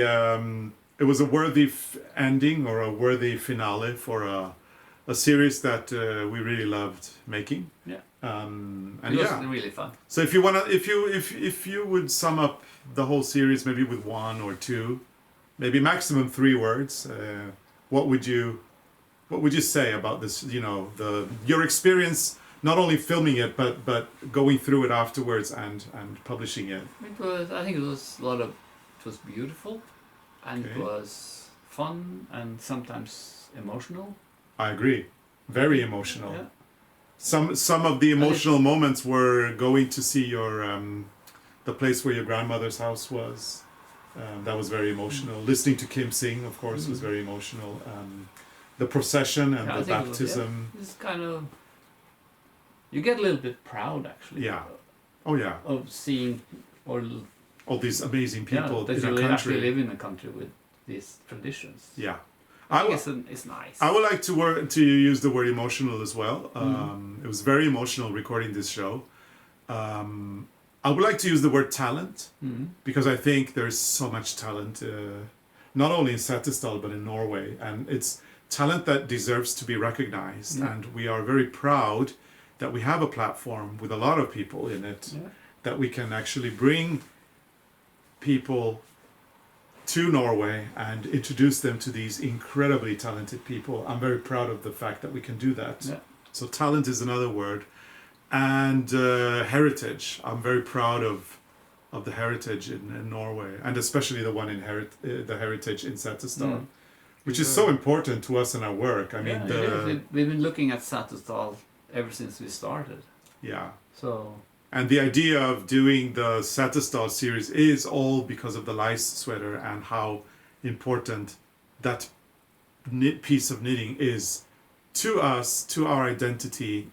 it was a worthy ending or a worthy finale for a series that we really loved making. Yeah. And it was really fun. So if you would sum up the whole series maybe with one or two, maybe maximum 3 words, what would you say about this? Your experience. Not only filming it, but going through it afterwards and publishing it. I think it was beautiful, and it was fun and sometimes emotional. I agree, very emotional. Yeah. Some of the emotional moments were going to see the place where your grandmother's house was. That was very emotional. Listening to Kim sing, of course, was very emotional. The procession and the baptism. It's kind of. You get a little bit proud, actually. Yeah. Oh, yeah. Of seeing all these amazing people that in you a country. Actually live in a country with these traditions. Yeah. It's nice. I would like to use the word emotional as well. It was very emotional recording this show. I would like to use the word talent because I think there's so much talent, not only in Setesdal but in Norway, and it's talent that deserves to be recognized. And we are very proud that we have a platform with a lot of people in it, that we can actually bring people to Norway and introduce them to these incredibly talented people. I'm very proud of the fact that we can do that. Yeah. So talent is another word. And heritage. I'm very proud of the heritage in Norway, and especially the one in the heritage in Setesdal, which is so important to us in our work. I mean, we've been looking at Setesdal ever since we started. Yeah. So. And the idea of doing the Setesdal series is all because of the lice sweater and how important that piece of knitting is to us, to our identity,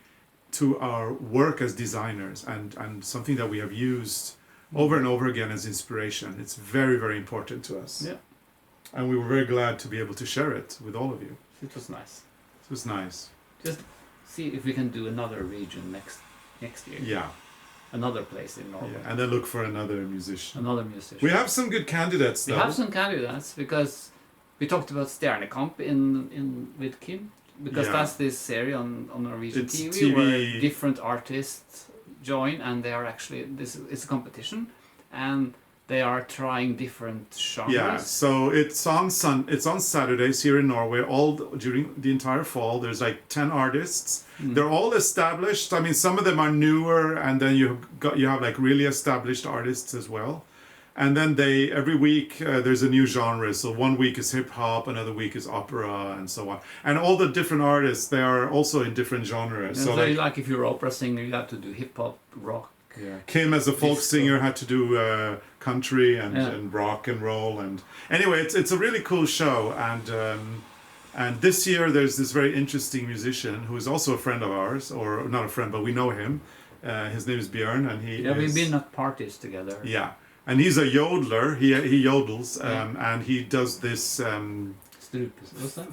to our work as designers, and something that we have used over and over again as inspiration. It's very, very important to us. Yeah. And we were very glad to be able to share it with all of you. It was nice. It was nice. Just see if we can do another region next year. Yeah. Another place in Norway. Yeah. And then look for another musician. We have some good candidates though. We have some candidates because we talked about Stjernekamp in with Kim. Because that's this series on Norwegian TV where different artists join, and they are actually it's a competition, and they are trying different genres. Yeah, so it's on Saturdays here in Norway during the entire fall. There's like 10 artists. They're all established. I mean, some of them are newer, and then you have like really established artists as well. And then every week there's a new genre. So one week is hip hop, another week is opera, and so on. And all the different artists, they are also in different genres. And so like if you're an opera singer, you have to do hip hop, rock. Yeah. Kim as a folk singer had to do country and rock and roll. And anyway, it's a really cool show. And this year there's this very interesting musician who is also a friend of ours, or not a friend, but we know him. His name is Björn, and we've been at parties together. Yeah. And he's a yodeler. He yodels, and he does this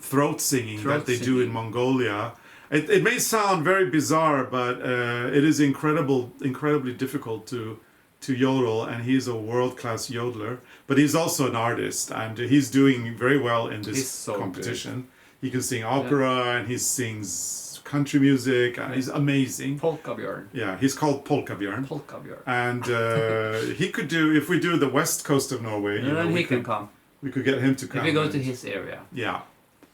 throat singing that they do in Mongolia. It may sound very bizarre, but it is incredibly difficult to yodel. And he's a world-class yodeler. But he's also an artist, and he's doing very well in this competition. Good. He can sing opera, and he sings country music, and he's amazing. Polka Björn. Yeah, he's called Polka Björn. Polka Björn. And he could do, if we do the west coast of Norway, then he can come. We could get him to come. If we go to his area. Yeah.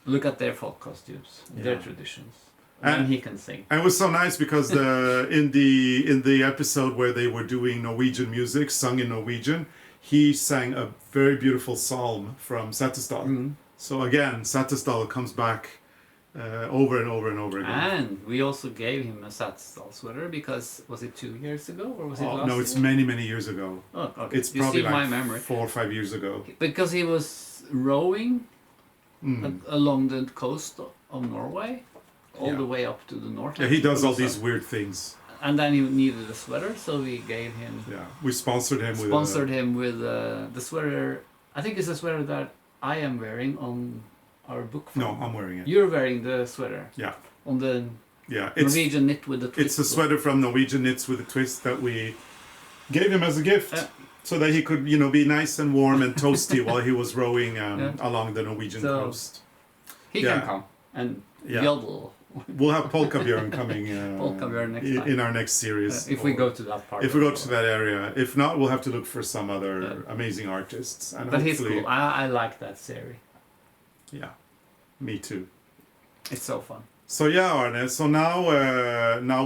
Look at their folk costumes, their traditions. And he can sing. And it was so nice because in the episode where they were doing Norwegian music, sung in Norwegian, he sang a very beautiful psalm from Setesdal. So again, Setesdal comes back over and over and over again. And we also gave him a Setesdal sweater because, was it 2 years ago or was it last year? No, it's many years ago. Oh, okay. It's probably like 4 or 5 years ago. Because he was rowing along the coast of Norway, all the way up to the north. Yeah, he does all these weird things. And then he needed a sweater, so we gave him... Yeah, we sponsored him with the sweater. I think it's a sweater that I am wearing on our book. No, I'm wearing it. You're wearing the sweater. Yeah. On the it's Norwegian knit with the twist. It's a sweater from Norwegian Knits with a Twist that we gave him as a gift, so that he could, be nice and warm and toasty while he was rowing along the Norwegian coast. He can come and yodel. We'll have Polka Björn coming Polka Björn next time. In our next series. If we go to that part. If we go to that area. If not, we'll have to look for some other amazing artists. And but he's cool. I like that series. Yeah, me too. It's so fun. So yeah, Arne. So now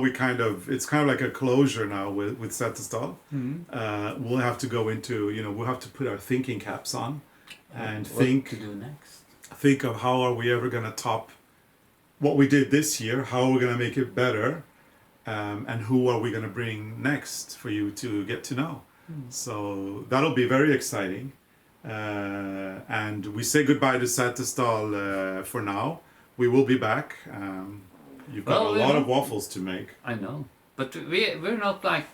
we it's kind of like a closure now with Setesdal. We'll have to go into we'll have to put our thinking caps on and what to do next. Think of how are we ever going to top what we did this year. How are we going to make it better, and who are we going to bring next for you to get to know. So that'll be very exciting. And we say goodbye to Setesdal for now. We will be back. You've got a lot of waffles to make. I know, but we're not like,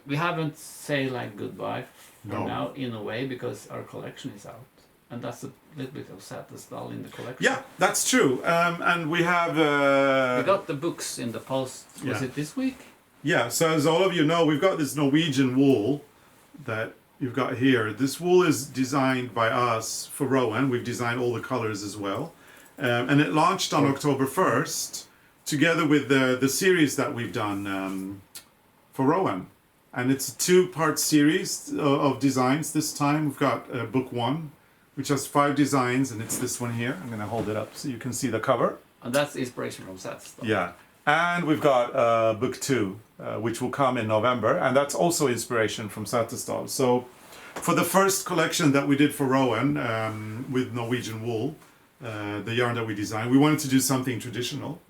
we haven't say like goodbye for now in a way because our collection is out. And that's a little bit of Setesdal in the collection. Yeah, that's true. And we have... We got the books in the post. Was it this week? Yeah, so as all of you know, we've got this Norwegian wool that you've got here. This wool is designed by us for Rowan. We've designed all the colors as well. And it launched on October 1st, together with the series that we've done for Rowan. And it's a 2-part series of designs this time. We've got book 1, which has 5 designs, and it's this one here. I'm going to hold it up so you can see the cover. And that's inspiration from Setesdal. Yeah. And we've got book 2, which will come in November, and that's also inspiration from Setesdal. So for the first collection that we did for Rowan with Norwegian wool, the yarn that we designed, we wanted to do something traditional.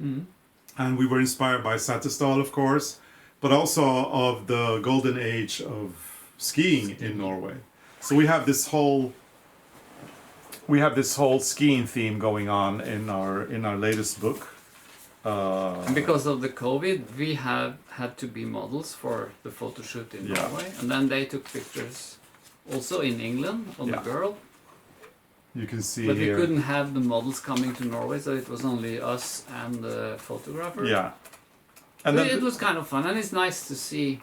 And we were inspired by Setesdal, of course, but also of the golden age of skiing in Norway. So we have this whole skiing theme going on in our latest book. And because of the COVID, we have had to be models for the photo shoot in Norway, and then they took pictures also in England on the girl. You can see but here. we couldn't have the models coming to Norway, so it was only us and the photographer. Yeah, and then it was kind of fun, and it's nice to see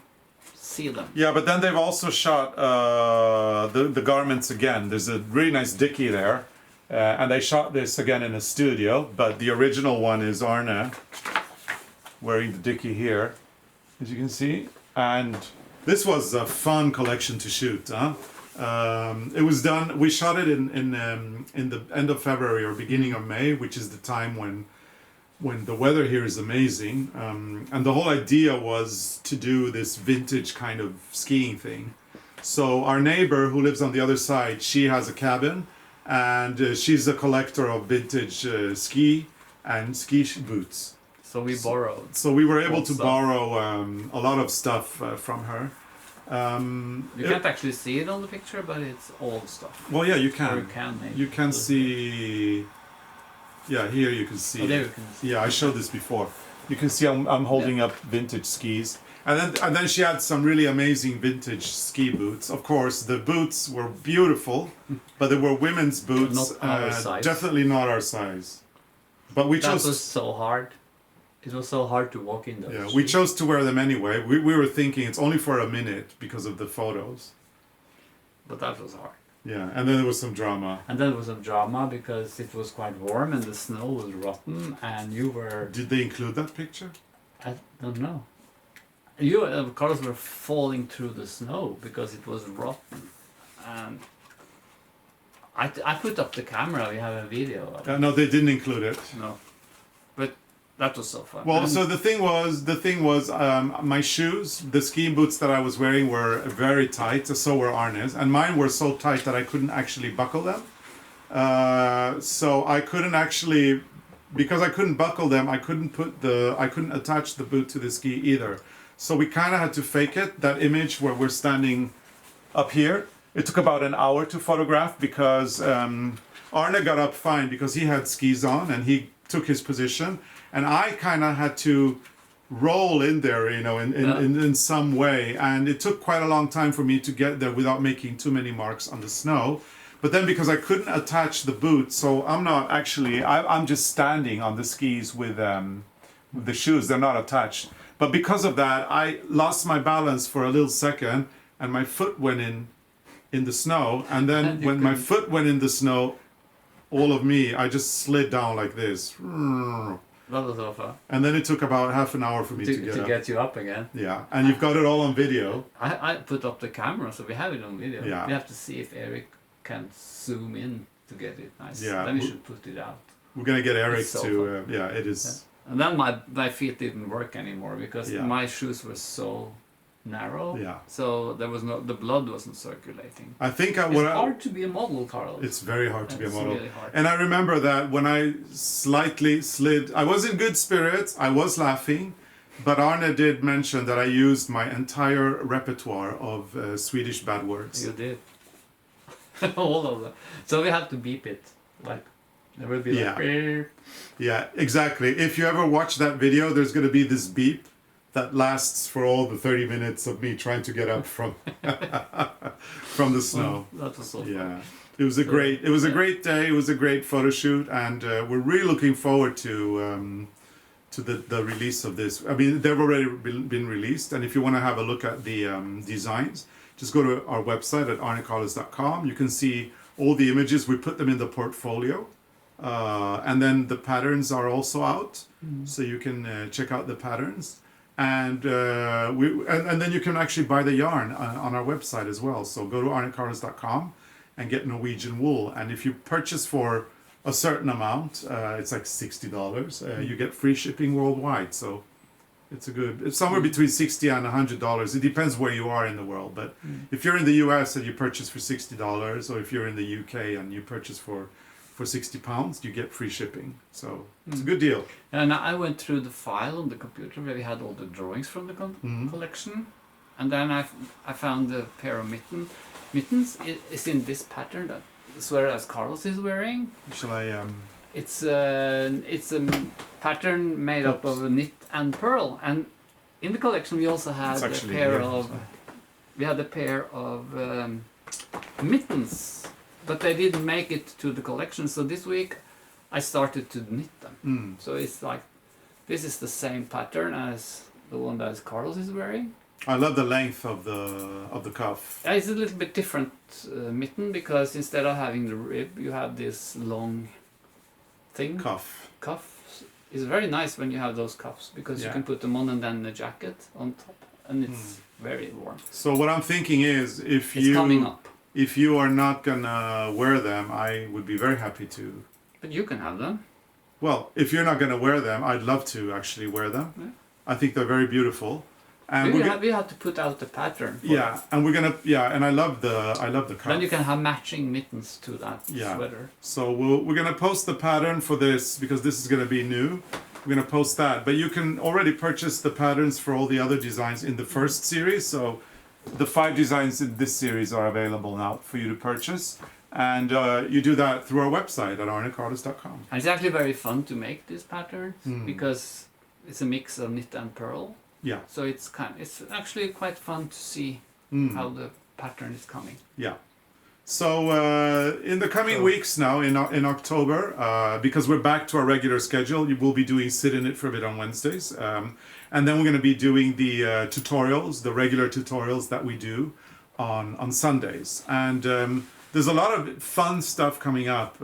them. Yeah, but then they've also shot the garments again. There's a really nice dickie there. And they shot this again in a studio, but the original one is Arne wearing the dickie here, as you can see. And this was a fun collection to shoot. It was done. We shot it in the end of February or beginning of May, which is the time when the weather here is amazing. And the whole idea was to do this vintage kind of skiing thing. So our neighbor who lives on the other side, she has a cabin. And she's a collector of vintage ski boots. So we borrowed. So we were able to borrow a lot of stuff from her. You can't actually see it on the picture, but it's old stuff. Well, yeah, you can. Or you can maybe. You can see. Yeah, here you can see. Oh, there you can see. Yeah, I showed this before. You can see I'm holding up vintage skis. And then she had some really amazing vintage ski boots. Of course, the boots were beautiful, but they were women's boots. Not our size. Definitely not our size. But we chose. That was so hard. It was so hard to walk in those. Yeah, we chose to wear them anyway. We were thinking it's only for a minute because of the photos. But that was hard. Yeah, and then there was some drama. And then there was some drama because it was quite warm and the snow was rotten, and you were. Did they include that picture? I don't know. You and Carlos were falling through the snow because it was rotten, and I put up the camera. We have a video of it. No, they didn't include it. No, but that was so fun. Well, And so the thing was, my shoes, the ski boots that I was wearing were very tight. So were Arne's, and mine were so tight that I couldn't actually buckle them. So I couldn't actually, because I couldn't buckle them, I couldn't attach the boot to the ski either. So we kind of had to fake it, that image where we're standing up here. It took about an hour to photograph because Arne got up fine because he had skis on and he took his position. And I kind of had to roll in there, in some way. And it took quite a long time for me to get there without making too many marks on the snow. But then because I couldn't attach the boot, so I'm just standing on the skis with the shoes, they're not attached. But because of that, I lost my balance for a little second, and my foot went in the snow. And then when my foot went in the snow, all of me, I just slid down like this. that was so fun. And then it took about half an hour for me to get you up again. Yeah, and you've got it all on video. I put up the camera, so we have it on video. Yeah. We have to see if Eric can zoom in to get it nice. Yeah. Then we should put it out. We're gonna get Eric So to. It is. Yeah. And then my feet didn't work anymore because my shoes were so narrow. Yeah. So there was the blood wasn't circulating. I think It's hard to be a model, Carlos. It's very hard to be a model. Really hard. And I remember that when I slightly slid, I was in good spirits, I was laughing, but Arne did mention that I used my entire repertoire of Swedish bad words. You did. All of them. So we have to beep it. Like, there will be like... Beep. Yeah, exactly. If you ever watch that video, there's going to be this beep that lasts for all the 30 minutes of me trying to get up from the snow. That was so fun. Yeah. It was a great day. It was a great photo shoot, and we're really looking forward to the release of this. I mean, they've already been released, and if you want to have a look at the designs, just go to our website at arnecarlos.com. You can see all the images. We put them in the portfolio, and then the patterns are also out, so you can check out the patterns. And and then you can actually buy the yarn on our website as well. So go to arnecarlos.com and get Norwegian wool. And if you purchase for a certain amount, it's like $60. You get free shipping worldwide. So it's somewhere between $60 and $100. It depends where you are in the world. But if you're in the US and you purchase for $60, or if you're in the UK and you purchase for £60, you get free shipping. So it's a good deal. And I went through the file on the computer where we had all the drawings from the collection, and then I found a pair of mittens. It's in this pattern that sweater as Carlos is wearing. Shall I? It's a pattern made up of knit and pearl, and in the collection we also had a pair of mittens. But they didn't make it to the collection, so this week I started to knit them. So it's like, this is the same pattern as the one that Carlos is wearing. I love the length of the cuff. It's a little bit different mitten, because instead of having the rib, you have this long thing. Cuff is very nice when you have those cuffs, because you can put them on and then the jacket on top, and it's very warm. So what I'm thinking is, if you are not gonna wear them, I would be very happy to. But you can have them. Well, if you're not gonna wear them, I'd love to actually wear them. Yeah. I think they're very beautiful. And we have to put out the pattern. And we're gonna and I love the cuff. Then you can have matching mittens to that sweater. So we're gonna post the pattern for this, because this is gonna be new. We're gonna post that, but you can already purchase the patterns for all the other designs in the first series. So the 5 designs in this series are available now for you to purchase, and you do that through our website at arnecarlos.com. And it's actually very fun to make this pattern, because it's a mix of knit and pearl. Yeah. So it's actually quite fun to see how the pattern is coming. Yeah. So in the coming weeks now, in October, because we're back to our regular schedule, you will be doing Sit in It for a bit on Wednesdays. And then we're going to be doing the tutorials, the regular tutorials that we do on Sundays. And there's a lot of fun stuff coming up.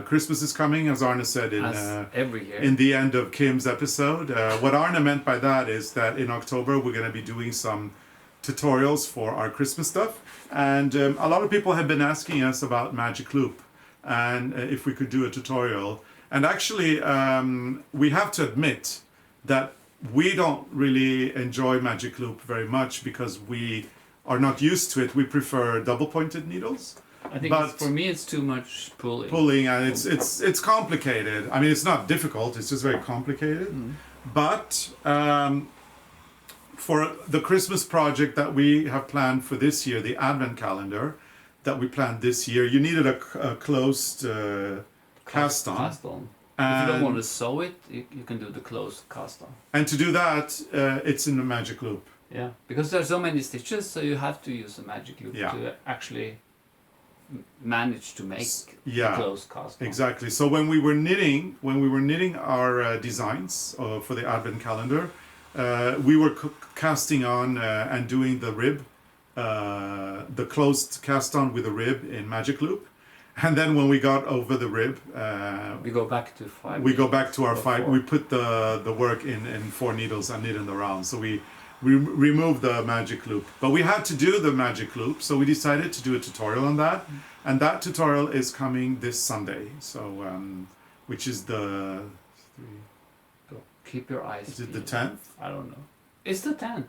Christmas is coming, as Arne said every year. In the end of Kim's episode. What Arne meant by that is that in October we're going to be doing some tutorials for our Christmas stuff. And a lot of people have been asking us about Magic Loop, and if we could do a tutorial. And actually, we have to admit that we don't really enjoy Magic Loop very much, because we are not used to it. We prefer double-pointed needles. I think for me it's too much pulling. And it's complicated. I mean, it's not difficult. It's just very complicated. But for the Christmas project that we have planned for this year, the Advent calendar that we planned this year, you needed a closed cast-on. If you don't want to sew it, you can do the closed cast-on. And to do that, it's in the Magic Loop. Yeah, because there's so many stitches, so you have to use a Magic Loop to actually manage to make the closed cast-on. Exactly. So when we were knitting our designs for the Advent calendar, we were casting on and doing the rib, the closed cast-on with a rib in Magic Loop. And then when we got over the rib, we go back to 5. We go back to our 5. We put the work in 4 needles and knit in the round. So we removed the Magic Loop. But we had to do the Magic Loop, so we decided to do a tutorial on that. And that tutorial is coming this Sunday. So, which is the... Keep your eyes Is it the 10th? I don't know. It's the 10th.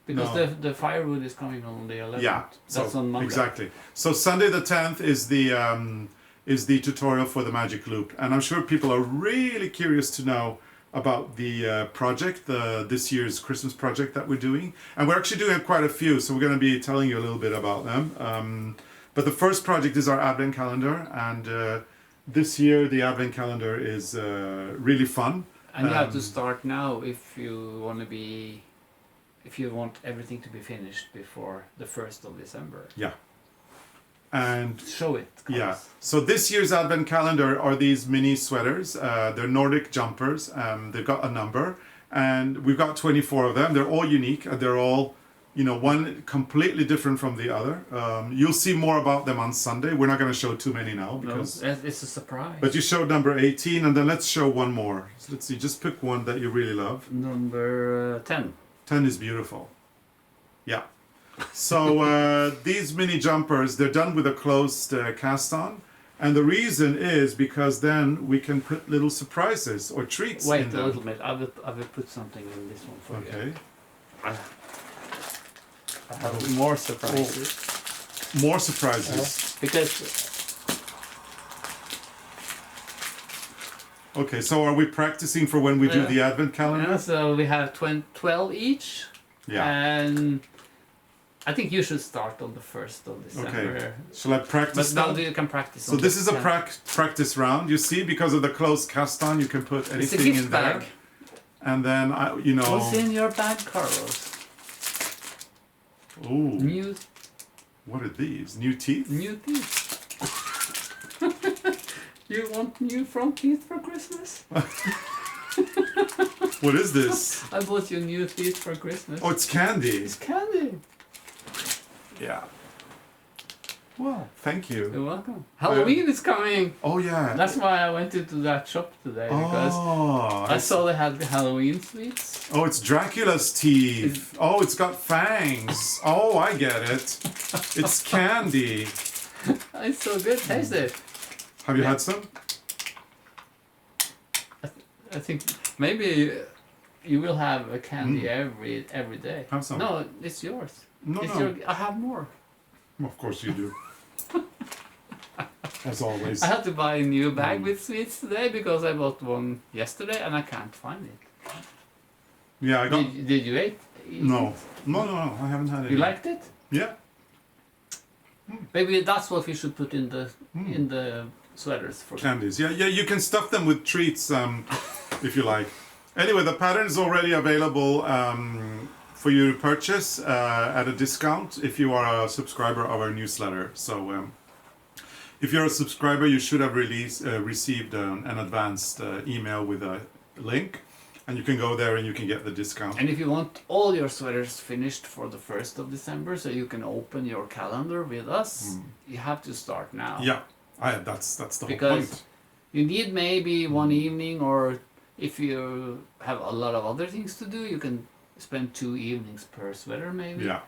Because the firewood is coming on the 11th. Yeah, that's on Monday. Exactly. So Sunday the 10th is the tutorial for the Magic Loop, and I'm sure people are really curious to know about the project, this year's Christmas project that we're doing, and we're actually doing quite a few. So we're going to be telling you a little bit about them. But the first project is our Advent calendar, and this year the Advent calendar is really fun. And you have to start now if you want everything to be finished before the 1st of December. Yeah. And show it. Carlos. yeah, so this year's advent calendar are these mini sweaters. They're Nordic jumpers. They've got a number, and we've got 24 of them. They're all unique, and they're all, you know, one completely different from the other. You'll see more about them on Sunday. We're not going to show too many now because it's a surprise. But you showed number 18, and then let's show one more. So let's see, just pick one that you really love. Number 10. 10 is beautiful. Yeah. So these mini jumpers, they're done with a closed cast on. And the reason is because then we can put little surprises or treats in them. Wait a little bit. I will put something in this one for you. Okay. I have more surprises. More surprises. Because... Okay, so are we practicing for when we do the advent calendar? Yeah, so we have 12 each. Yeah. And I think you should start on the 1st of December. Okay. Shall I practice But now now? you can practice. So this is a practice round. You see, because of the closed cast on, you can put It's a anything gift in bag. there. And then, you know... What's in your bag, Carlos? Ooh, New what are these? New teeth? teeth. You want new front teeth for Christmas? What is this? I bought you new teeth for Christmas. Oh, it's candy. It's candy. Yeah. Well, thank you. You're welcome. Halloween is coming. Oh, yeah. That's why I went into that shop today, because I saw they had the Halloween sweets. Oh, it's Dracula's teeth. Oh, it's got fangs. Oh, I get it. It's candy. It's so good. Taste it. Have you had some? I think maybe you will have a candy every day. Have some. No, it's yours. No, It's no. I have more. Of course you do. As always. I had to buy a new bag with sweets today because I bought one yesterday and I can't find it. Yeah, I got... Did you eat No. it? No, I haven't had it. You liked it? Yeah. Maybe that's what we should put in the sweaters for Candies. Yeah, you can stuff them with treats if you like. Anyway, the pattern is already available for you to purchase at a discount if you are a subscriber of our newsletter. So if you're a subscriber, you should have received an advanced email with a link, and you can go there and you can get the discount. And if you want all your sweaters finished for the 1st of December, so you can open your calendar with us, you have to start now. Yeah, that's the whole Because point. you need maybe one evening, or if you have a lot of other things to do, you can spend 2 evenings per sweater maybe. Yeah.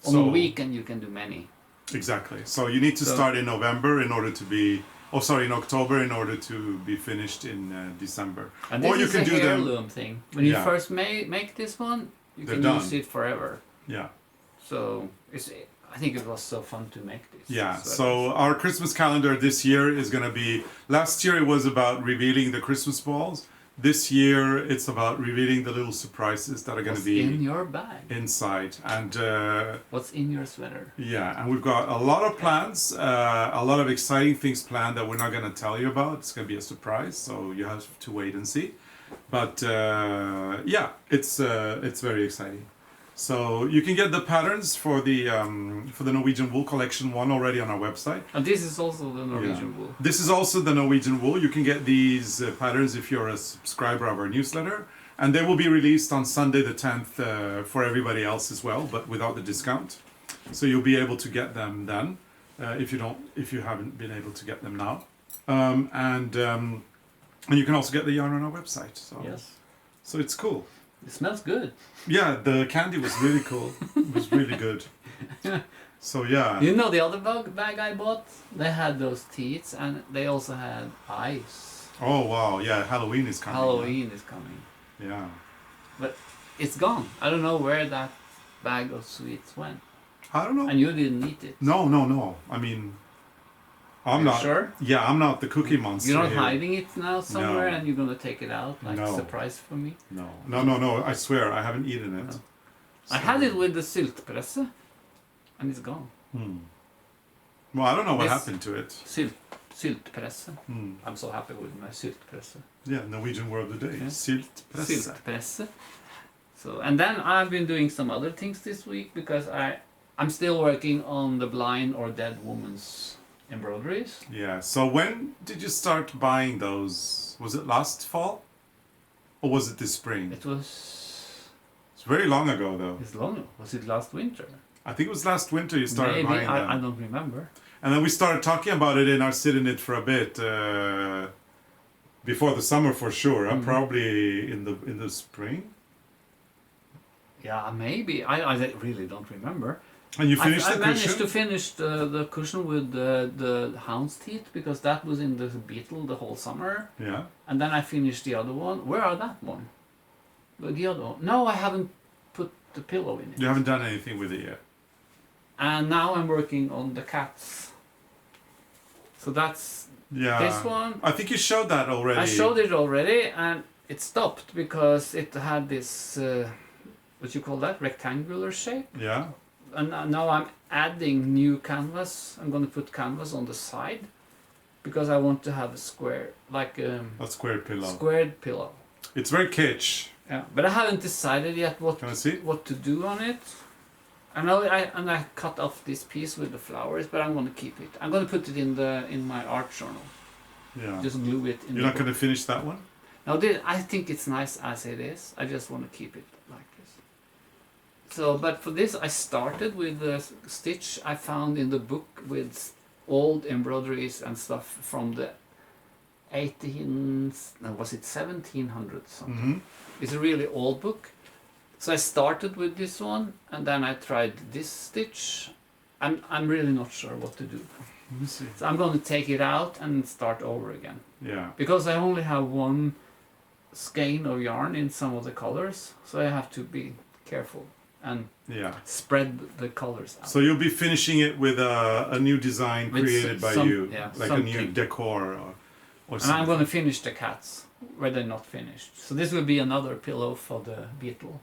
On a weekend you can do many. Exactly. So you need to start in November in order to be... Oh, sorry, in October in order to be finished in December. And or this you is can a do them... heirloom thing. When you first make this one, you They're can done. use it forever. Yeah. So I think it was so fun to make this. Yeah, sweaters. so our Christmas calendar this year is going to be... Last year it was about revealing the Christmas balls. This year it's about revealing the little surprises that are going to be in your bag. inside. And What's in your sweater? yeah, and we've got a lot of plans, a lot of exciting things planned that we're not going to tell you about. It's going to be a surprise, so you have to wait and see. But yeah, it's very exciting. So you can get the patterns for the Norwegian Wool Collection 1 already on our website. And this is also the Norwegian wool. This is also the Norwegian Wool. You can get these patterns if you're a subscriber of our newsletter. And they will be released on Sunday the 10th for everybody else as well, but without the discount. So you'll be able to get them then, if you haven't been able to get them now. And you can also get the yarn on our website. So, Yes. So it's cool. It smells good. Yeah, the candy was really cool. It was really good. So yeah. You know the other bag I bought? They had those teeth and they also had eyes. Oh wow, yeah, Halloween is coming. Halloween is coming. Yeah. But it's gone. I don't know where that bag of sweets went. I don't know. And you didn't eat it. No. I mean, I'm not sure? Yeah, I'm not the cookie monster. You're not here. hiding it now somewhere No. and you're gonna take it out like a No. surprise for me? No. I swear, I haven't eaten it. No. So- I had it with the syltpresse and it's gone. Well, I don't know what This- happened to it. Syltpresse. I'm so happy with my syltpresse. Yeah, Norwegian word of the day. Yeah. Syltpresse. Syltpresse. So, and then I've been doing some other things this week because I I'm still working on the blind or dead woman's embroideries. Yeah. So when did you start buying those? Was it last fall? Or was it this spring? It was... It's very long ago, though. It's long. Was it last winter? I think it was last winter you started Maybe. buying them. I don't remember. And then we started talking about it in our sit-in-it for a bit before the summer, for sure. Probably in the spring. Yeah, maybe. I really don't remember. And you finished I the managed cushion? to finish the cushion with the hound's teeth because that was in the beetle the whole summer. Yeah. And then I finished the other one. Where are that one? The other one. No, I haven't put the pillow in it. You haven't done anything with it yet. And now I'm working on the cats. So that's Yeah. this one. I think you showed that already. I showed it already and it stopped because it had this, what you call that, rectangular shape. Yeah. And now I'm adding new canvas. I'm going to put canvas on the side because I want to have a square, like A squared pillow. squared pillow. It's very kitsch. Yeah, but I haven't decided yet Can I see? what to do on it. I cut off this piece with the flowers, but I'm going to keep it. I'm going to put it in my art journal. Yeah. Just glue it in. You're not going to finish that one? No, I think it's nice as it is. I just want to keep it like this. So, but for this, I started with the stitch I found in the book with old embroideries and stuff from the 1700 something. It's a really old book. So I started with this one, and then I tried this stitch. I'm really not sure what to do. Let me see. So I'm going to take it out and start over again. Yeah. Because I only have one skein of yarn in some of the colors, so I have to be careful and Yeah. spread the colors out. So you'll be finishing it with a new design With created by some- you, yeah, like a new something. decor or And something. I'm going to finish the cats where they're not finished. So this will be another pillow for the beetle.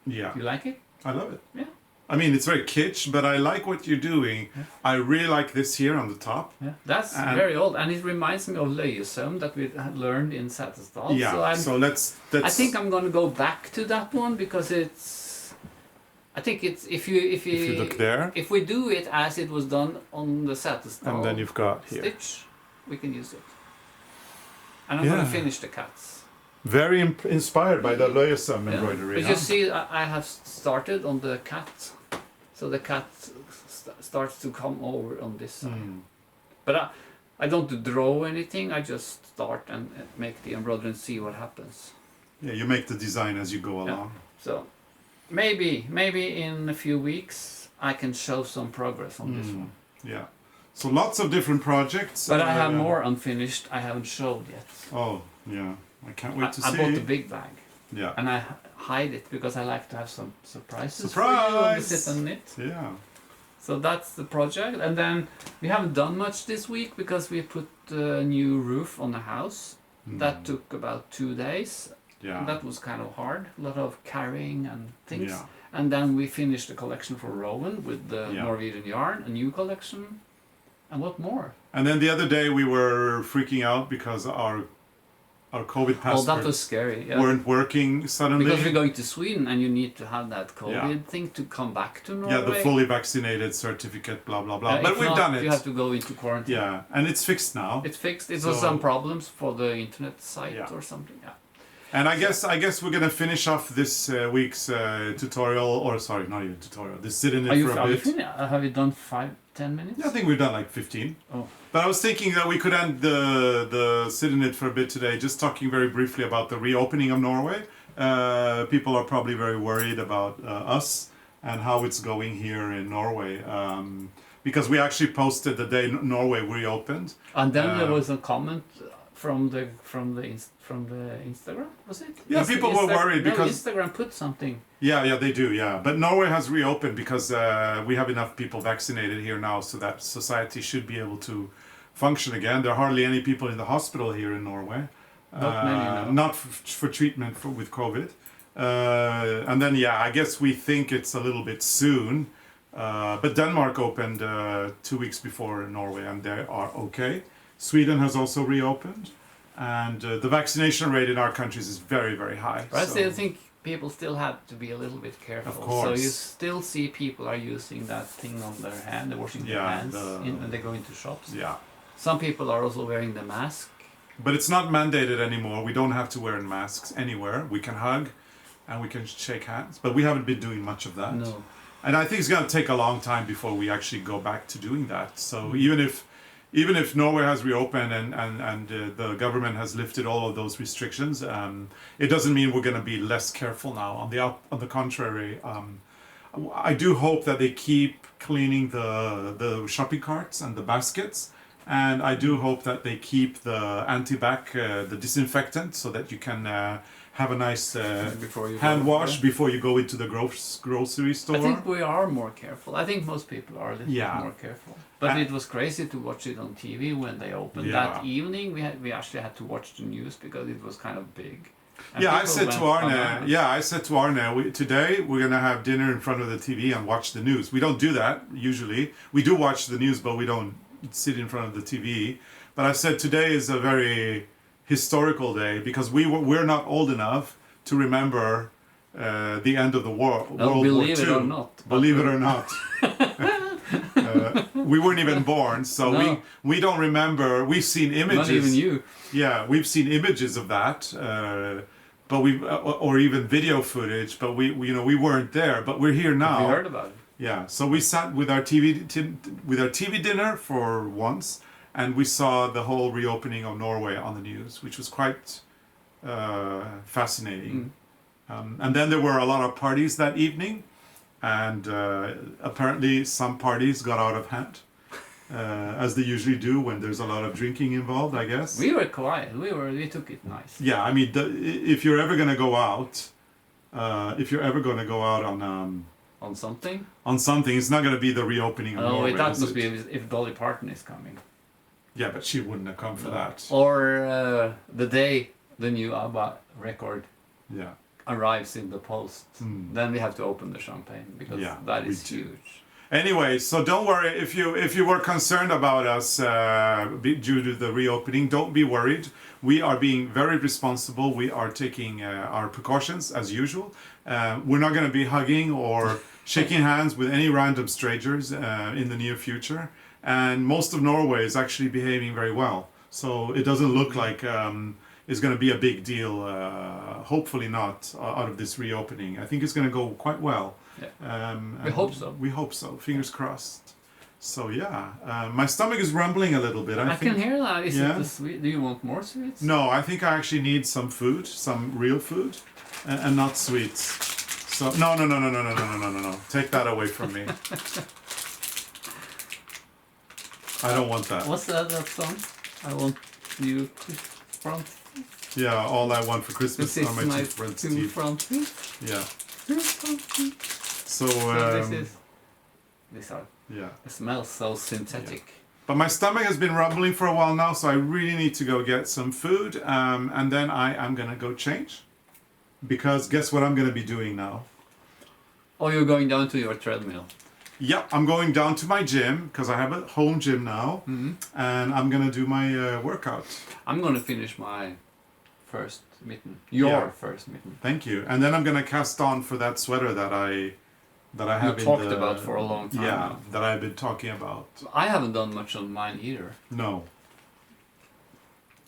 Yeah, You like it? I love it. Yeah. I mean, it's very kitsch, but I like what you're doing. Yeah. I really like this here on the top. Yeah. That's And- very old, and it reminds me of Løyesøm that we had learned in Setesdal. Yeah. So So let's. I think I'm going to go back to that one because it's. I think it's if you look there, if we do it as it was done on the Setesdal and then you've got here. stitch, we can use it. And I'm going Yeah. to finish the cats. Very inspired by the Løyesøm embroidery. But huh? you see, I have started on the cat, so the cat starts to come over on this side. Mm. But I don't draw anything. I just start and make the embroidery and see what happens. Yeah, you make the design as you go along. So maybe in a few weeks I can show some progress on this one. Yeah. So lots of different projects. But I have more unfinished I haven't showed yet. Oh, yeah. I can't wait to I see. bought the big bag Yeah. and I hide it because I like to have some surprises for Surprise! you when we sit and knit. Yeah. So that's the project, and then we haven't done much this week because we put a new roof on the house. That took about 2 days. Yeah. That was kind of hard, a lot of carrying and things. Yeah. And then we finished the collection for Rowan with the Yeah. Norwegian yarn, a new collection. And what more? And then the other day we were freaking out because our COVID Oh, passports that was scary. Yeah. weren't working suddenly. Because we're going to Sweden and you need to have that COVID Yeah. thing to come back to Norway. Yeah, the fully vaccinated certificate, blah blah blah. If But we've not, done it. You have to go into quarantine. Yeah, and it's fixed now. It's fixed. It So- was some problems for the internet site Yeah. or something. Yeah. And I guess we're gonna finish off this week's tutorial, or sorry, not even tutorial. This sit in it Are you, for a are you bit. finished? Have you done 5-10 minutes? I think we've done like 15. Oh. But I was thinking that we could end the sit in it for a bit today, just talking very briefly about the reopening of Norway. People are probably very worried about us and how it's going here in Norway. Because we actually posted the day Norway reopened. And then there Uh, was a comment from the Instagram, was it? Yeah, people were worried no, because- Instagram put something. Yeah, they do, yeah. But Norway has reopened because we have enough people vaccinated here now so that society should be able to function again. There are hardly any people in the hospital here in Norway. Not many, no. Not for treatment with COVID. And then, yeah, I guess we think it's a little bit soon. But Denmark opened 2 weeks before Norway and they are okay. Sweden has also reopened. And the vaccination rate in our countries is very, very high. But I so- still think people still have to be a little bit careful. Of course. So you still see people are using that thing on their hand, they're washing their hands when they go into shops. Yeah. Some people are also wearing the mask. But it's not mandated anymore. We don't have to wear masks anywhere. We can hug and we can shake hands. But we haven't been doing much of that. No. And I think it's going to take a long time before we actually go back to doing that. So even if Norway has reopened and the government has lifted all of those restrictions, it doesn't mean we're going to be less careful now. On the contrary, I do hope that they keep cleaning the shopping carts and the baskets. And I do hope that they keep the the disinfectant, so that you can have a nice hand wash before you go into the grocery store. I think we are more careful. I think most people are a little bit more careful. But it was crazy to watch it on TV when they opened. That evening we actually had to watch the news because it was kind of big. And I said to Arne, today we're going to have dinner in front of the TV and watch the news. We don't do that usually. We do watch the news, but we don't sit in front of the TV. But I said today is a very historical day because we're not old enough to remember the end of the World War II. Believe it or not. Believe it or not. We weren't even born, so we don't remember. We've seen images. Not even you. Yeah, we've seen images of that, but or even video footage. But we weren't there. But we're here now. We heard about it. Yeah, so we sat with our TV dinner for once, and we saw the whole reopening of Norway on the news, which was quite fascinating. And then there were a lot of parties that evening, and apparently some parties got out of hand, as they usually do when there's a lot of drinking involved, I guess. We were quiet. We took it nice. Yeah, I mean, if you're ever going to go out, On something? On something, it's not going to be the reopening of Norway. That must be if Dolly Parton is coming. Yeah, but she wouldn't have come for that. Or the day the new ABBA record arrives in the post. Then we have to open the champagne because that is huge. Anyway, so don't worry if you were concerned about us due to the reopening. Don't be worried. We are being very responsible. We are taking our precautions as usual. We're not going to be hugging or shaking hands with any random strangers in the near future. And most of Norway is actually behaving very well. So it doesn't look like it's going to be a big deal. Hopefully not out of this reopening. I think it's going to go quite well. Yeah. We hope so. We hope so. Fingers crossed. So my stomach is rumbling a little bit. I can hear that. Is it the sweet? Do you want more sweets? No, I think I actually need some food, some real food, and not sweets. So no. Take that away from me. I don't want that. What's that song? I want you front. Yeah, all I want for Christmas are my two front teeth. Yeah. So these are. Yeah. It smells so synthetic. Yeah. But my stomach has been rumbling for a while now, so I really need to go get some food, and then I am gonna go change. Because guess what I'm gonna be doing now? Oh, you're going down to your treadmill. Yeah, I'm going down to my gym because I have a home gym now, and I'm gonna do my workout. I'm gonna finish my first mitten. First mitten. Thank you. And then I'm gonna cast on for that sweater that I have talked about for a long time. Yeah, that I've been talking about. I haven't done much on mine either. No.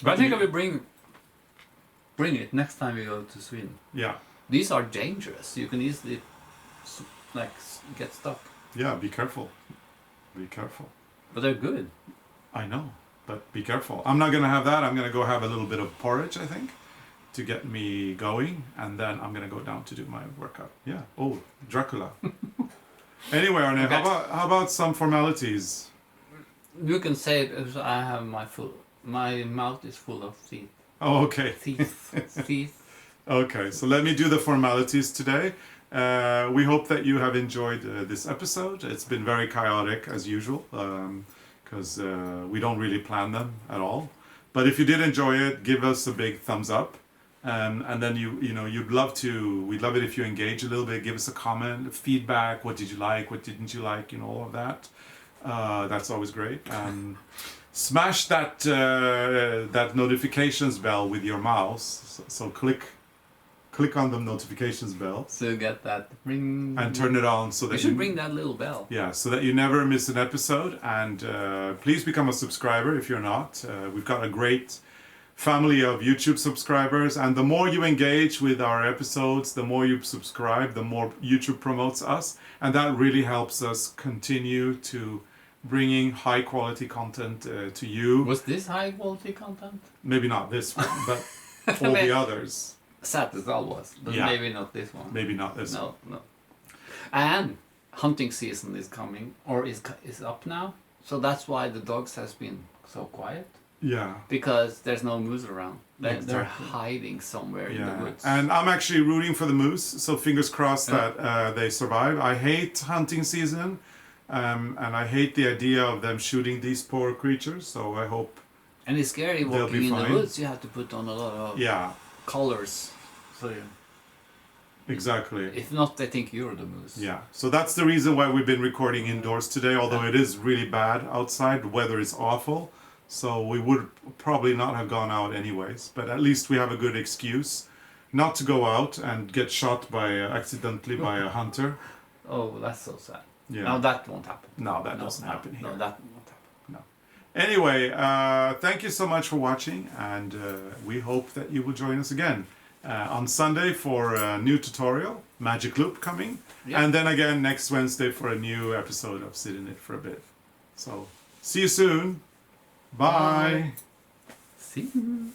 But I think I will bring it next time we go to Sweden. Yeah. These are dangerous. You can easily get stuck. Yeah, be careful. Be careful. But they're good. I know, but be careful. I'm not gonna have that. I'm gonna go have a little bit of porridge, I think, to get me going, and then I'm gonna go down to do my workout. Yeah. Oh, Dracula. Anyway, Arne, okay. How about some formalities? You can say it because I have my mouth is full of teeth. Oh, okay. Teeth. Okay, so let me do the formalities today. We hope that you have enjoyed this episode. It's been very chaotic as usual because we don't really plan them at all. But if you did enjoy it, give us a big thumbs up, and then we'd love it if you engage a little bit, give us a comment, feedback. What did you like? What didn't you like? All of that. That's always great. Smash that notifications bell with your mouse. So click click on the notifications bell So you get that ring. and turn it on so that You should ring that little bell. Yeah, so that you never miss an episode. And please become a subscriber if you're not. We've got a great family of YouTube subscribers, and the more you engage with our episodes, the more you subscribe, the more YouTube promotes us, and that really helps us continue to bringing high quality content to you. Was this high quality content? Maybe not this one, but all the others. Setesdal was, but Yeah. maybe not this one. Maybe not this one. No. And hunting season is coming, or is up now, so that's why the dogs has been so quiet. Yeah. Because there's no moose around. They're Exactly. hiding somewhere in the woods. And I'm actually rooting for the moose, so fingers crossed that they survive. I hate hunting season, and I hate the idea of them shooting these poor creatures, so I hope... And it's scary they'll walking be in fine. the woods. You have to put on a lot of colors. So exactly. if not, they think you're the moose. Yeah, so that's the reason why we've been recording indoors today, although it is really bad outside. The weather is awful, so we would probably not have gone out anyways, but at least we have a good excuse not to go out and get shot by accidentally by a hunter. Oh, that's so sad. Yeah. No, that won't happen. No, that doesn't happen here. No, that won't happen. No. Anyway, thank you so much for watching, and we hope that you will join us again on Sunday for a new tutorial, Magic Loop coming, and then again next Wednesday for a new episode of Sit in It for a bit. So, see you soon. Bye. See you.